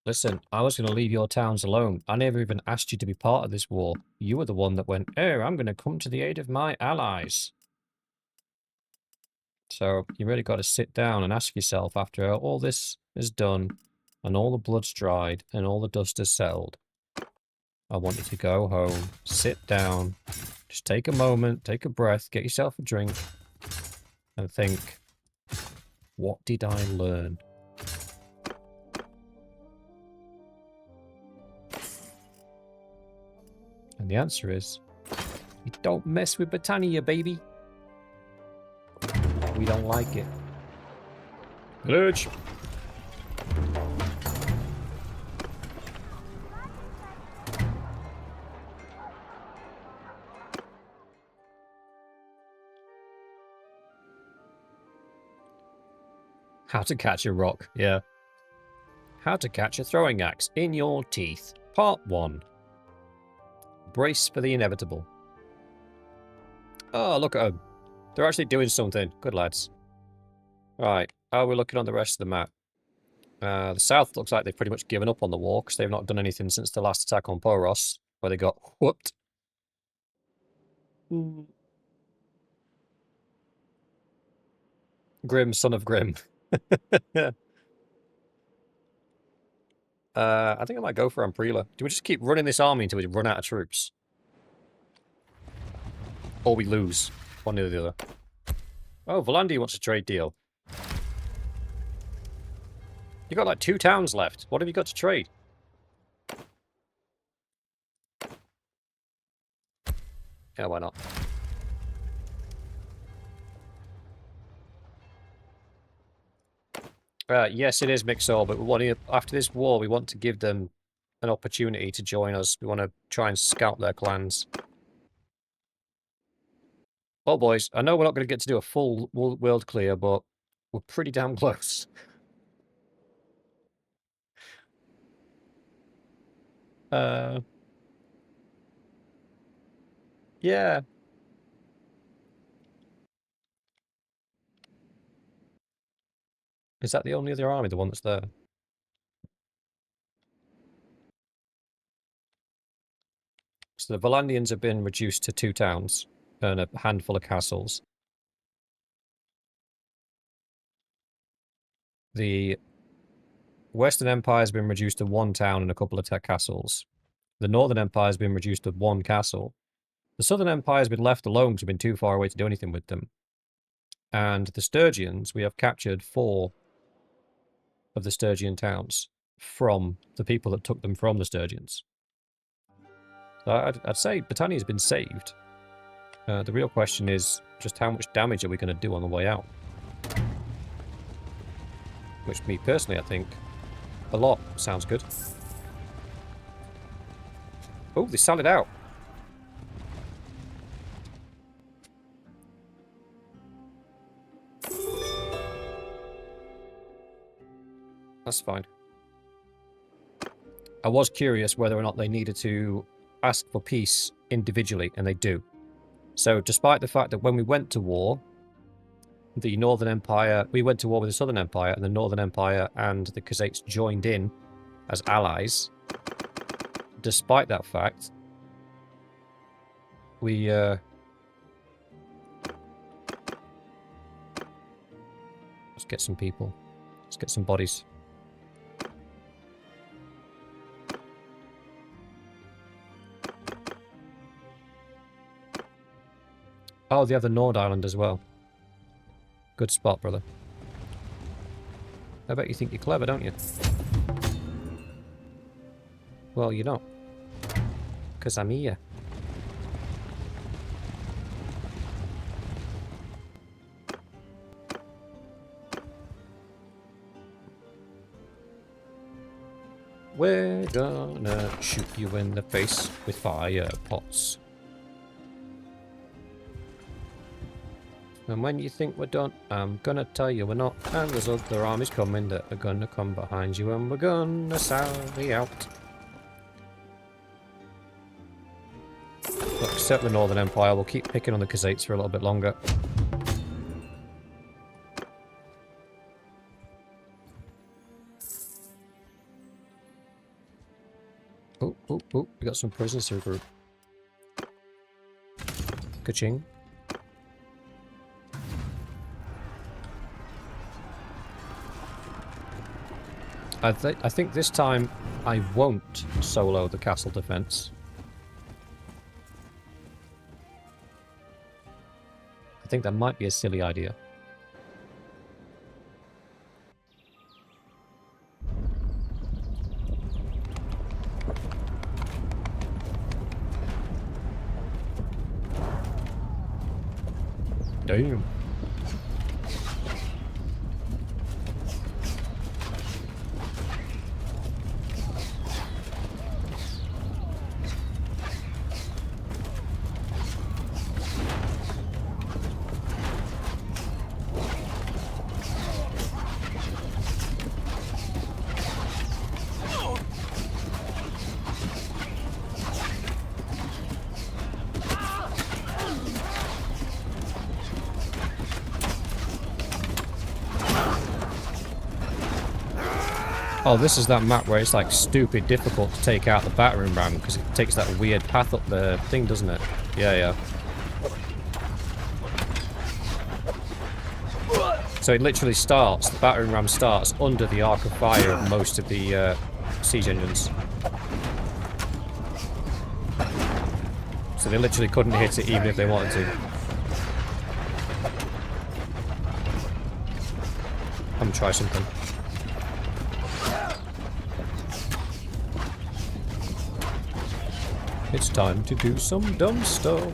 Listen, I was going to leave your towns alone. I never even asked you to be part of this war. You were the one that went, oh, I'm going to come to the aid of my allies. So you really got to sit down and ask yourself, after all this is done, and all the blood's dried, and all the dust has settled, I want you to go home, sit down, just take a moment, take a breath, get yourself a drink, and think, what did I learn? And the answer is, you don't mess with Battania, baby. We don't like it. Village. How to catch a rock, yeah. How to catch a throwing axe in your teeth. Part 1. Brace for the inevitable. Oh, look at them. They're actually doing something. Good lads. Right, how are we looking on the rest of the map? The south looks like they've pretty much given up on the war, because they've not done anything since the last attack on Poros, where they got whooped. Grim, son of Grim. I think I might go for Amprila. Do we just keep running this army until we run out of troops? Or we lose. One or the other. Oh, Volandi wants a trade deal. You got like 2 towns left. What have you got to trade? Yeah, why not? Yes, it is Mixol, but we want to, after this war, we want to give them an opportunity to join us. We want to try and scout their clans. Well, boys, I know we're not going to get to do a full world clear, but we're pretty damn close. Yeah. Is that the only other army, the one that's there? So the Volandians have been reduced to 2 towns and a handful of castles. The Western Empire has been reduced to 1 town and a couple of tech castles. The Northern Empire has been reduced to 1 castle. The Southern Empire has been left alone because we've been too far away to do anything with them. And the Sturgians, we have captured 4 of the Sturgian towns from the people that took them from the Sturgians. So I'd say Battania has been saved. The real question is just how much damage are we going to do on the way out? Which, me personally, I think a lot sounds good. Oh, they sallied out. That's fine. I was curious whether or not they needed to ask for peace individually, and they do. So despite the fact that when we went to war, the Northern Empire, we went to war with the Southern Empire, and the Northern Empire and the Khazaits joined in as allies. Despite that fact, we let's get some people. Let's get some bodies. Oh, they have the Nord Island as well. Good spot, brother. I bet you think you're clever, don't you? Well, you're not. Because I'm here. We're gonna shoot you in the face with fire pots. And when you think we're done, I'm gonna tell you we're not. And there's other armies coming that are gonna come behind you, and we're gonna sally out. Look, except the Northern Empire, we'll keep picking on the Khazaits for a little bit longer. Oh, oh, oh, we got some prisoners to recruit. Ka-ching. I think this time I won't solo the castle defense. I think that might be a silly idea. Damn. Oh, this is that map where it's like stupid difficult to take out the battering ram because it takes that weird path up the thing, doesn't it? Yeah, yeah. So it literally starts, the battering ram starts under the arc of fire of most of the siege engines. So they literally couldn't hit it even if they wanted to. I'm gonna try something. It's time to do some dumb stuff.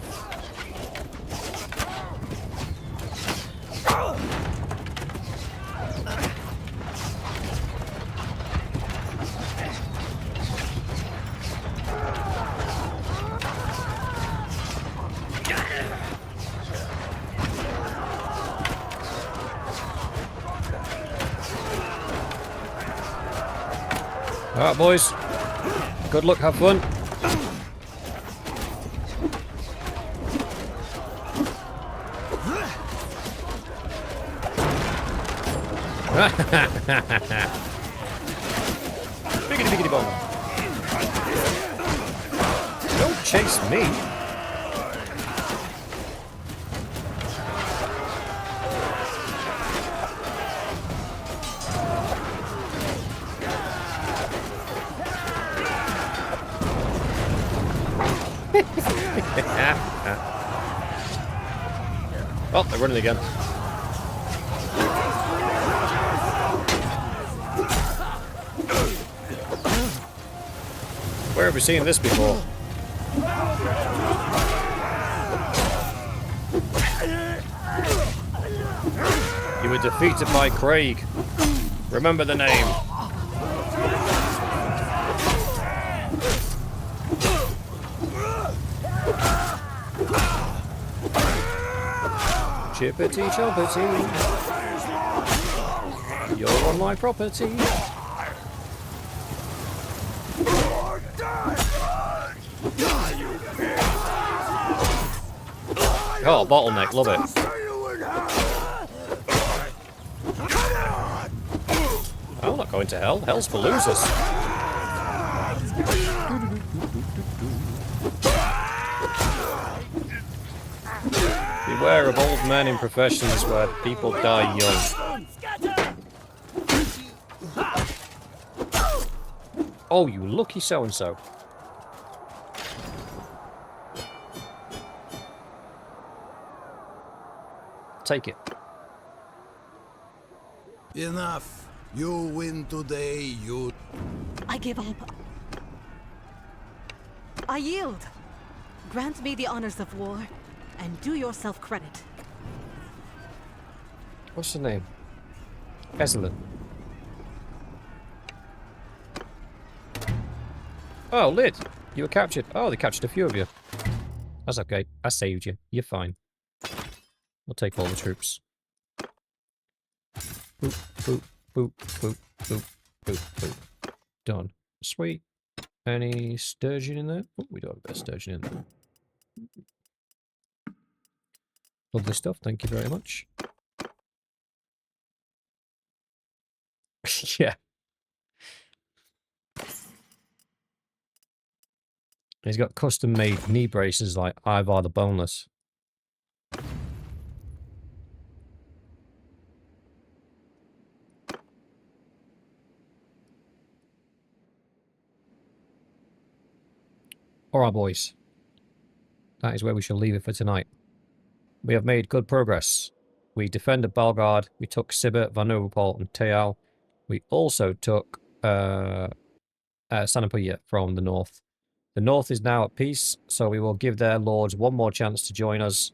Alright, boys. Good luck, have fun. Biggity biggity bong. Don't chase me. Oh, they're running again. Where have we seen this before? You were defeated by Craig. Remember the name. Chippity choppity. You're on my property. Oh, bottleneck, love it. I'm not going to hell. Hell's for losers. Beware of old men in professions where people die young. Oh, you lucky so-and-so. Take it. Enough. You win today, you... I give up. I yield. Grant me the honors of war, and do yourself credit. What's the name? Ezelin. Oh, Lid. You were captured. Oh, they captured a few of you. That's okay. I saved you. You're fine. We'll take all the troops. Boop, boop, boop, boop, boop, boop, boop. Done. Sweet. Any sturgeon in there? Oh, we do have a bit of sturgeon in there. Lovely stuff. Thank you very much. Yeah. He's got custom-made knee braces like Ivar the Boneless. Alright, boys. That is where we shall leave it for tonight. We have made good progress. We defended Belgrade. We took Sibir, Vanuopol, and Teal. We also took Sanapuya from the north. The north is now at peace, so we will give their lords one more chance to join us.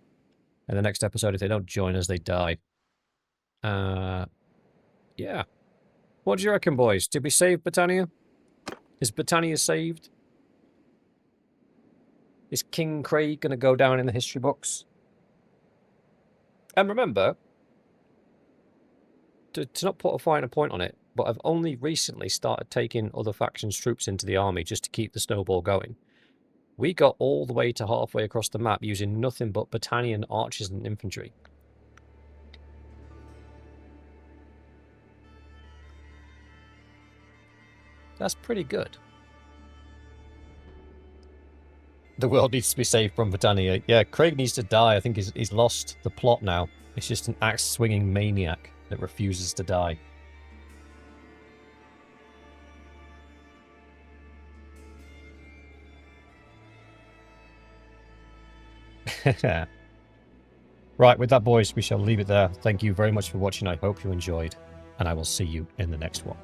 In the next episode, if they don't join us, they die. Yeah. What do you reckon, boys? Did we save Battania? Is Battania saved? Is King Craig going to go down in the history books? And remember, to not put a finer point on it, but I've only recently started taking other factions' troops into the army just to keep the snowball going. We got all the way to halfway across the map using nothing but Battanian archers and infantry. That's pretty good. The world needs to be saved from Battania. Yeah, Craig needs to die. I think he's lost the plot now. It's just an axe-swinging maniac that refuses to die. Right, with that, boys, we shall leave it there. Thank you very much for watching. I hope you enjoyed, and I will see you in the next one.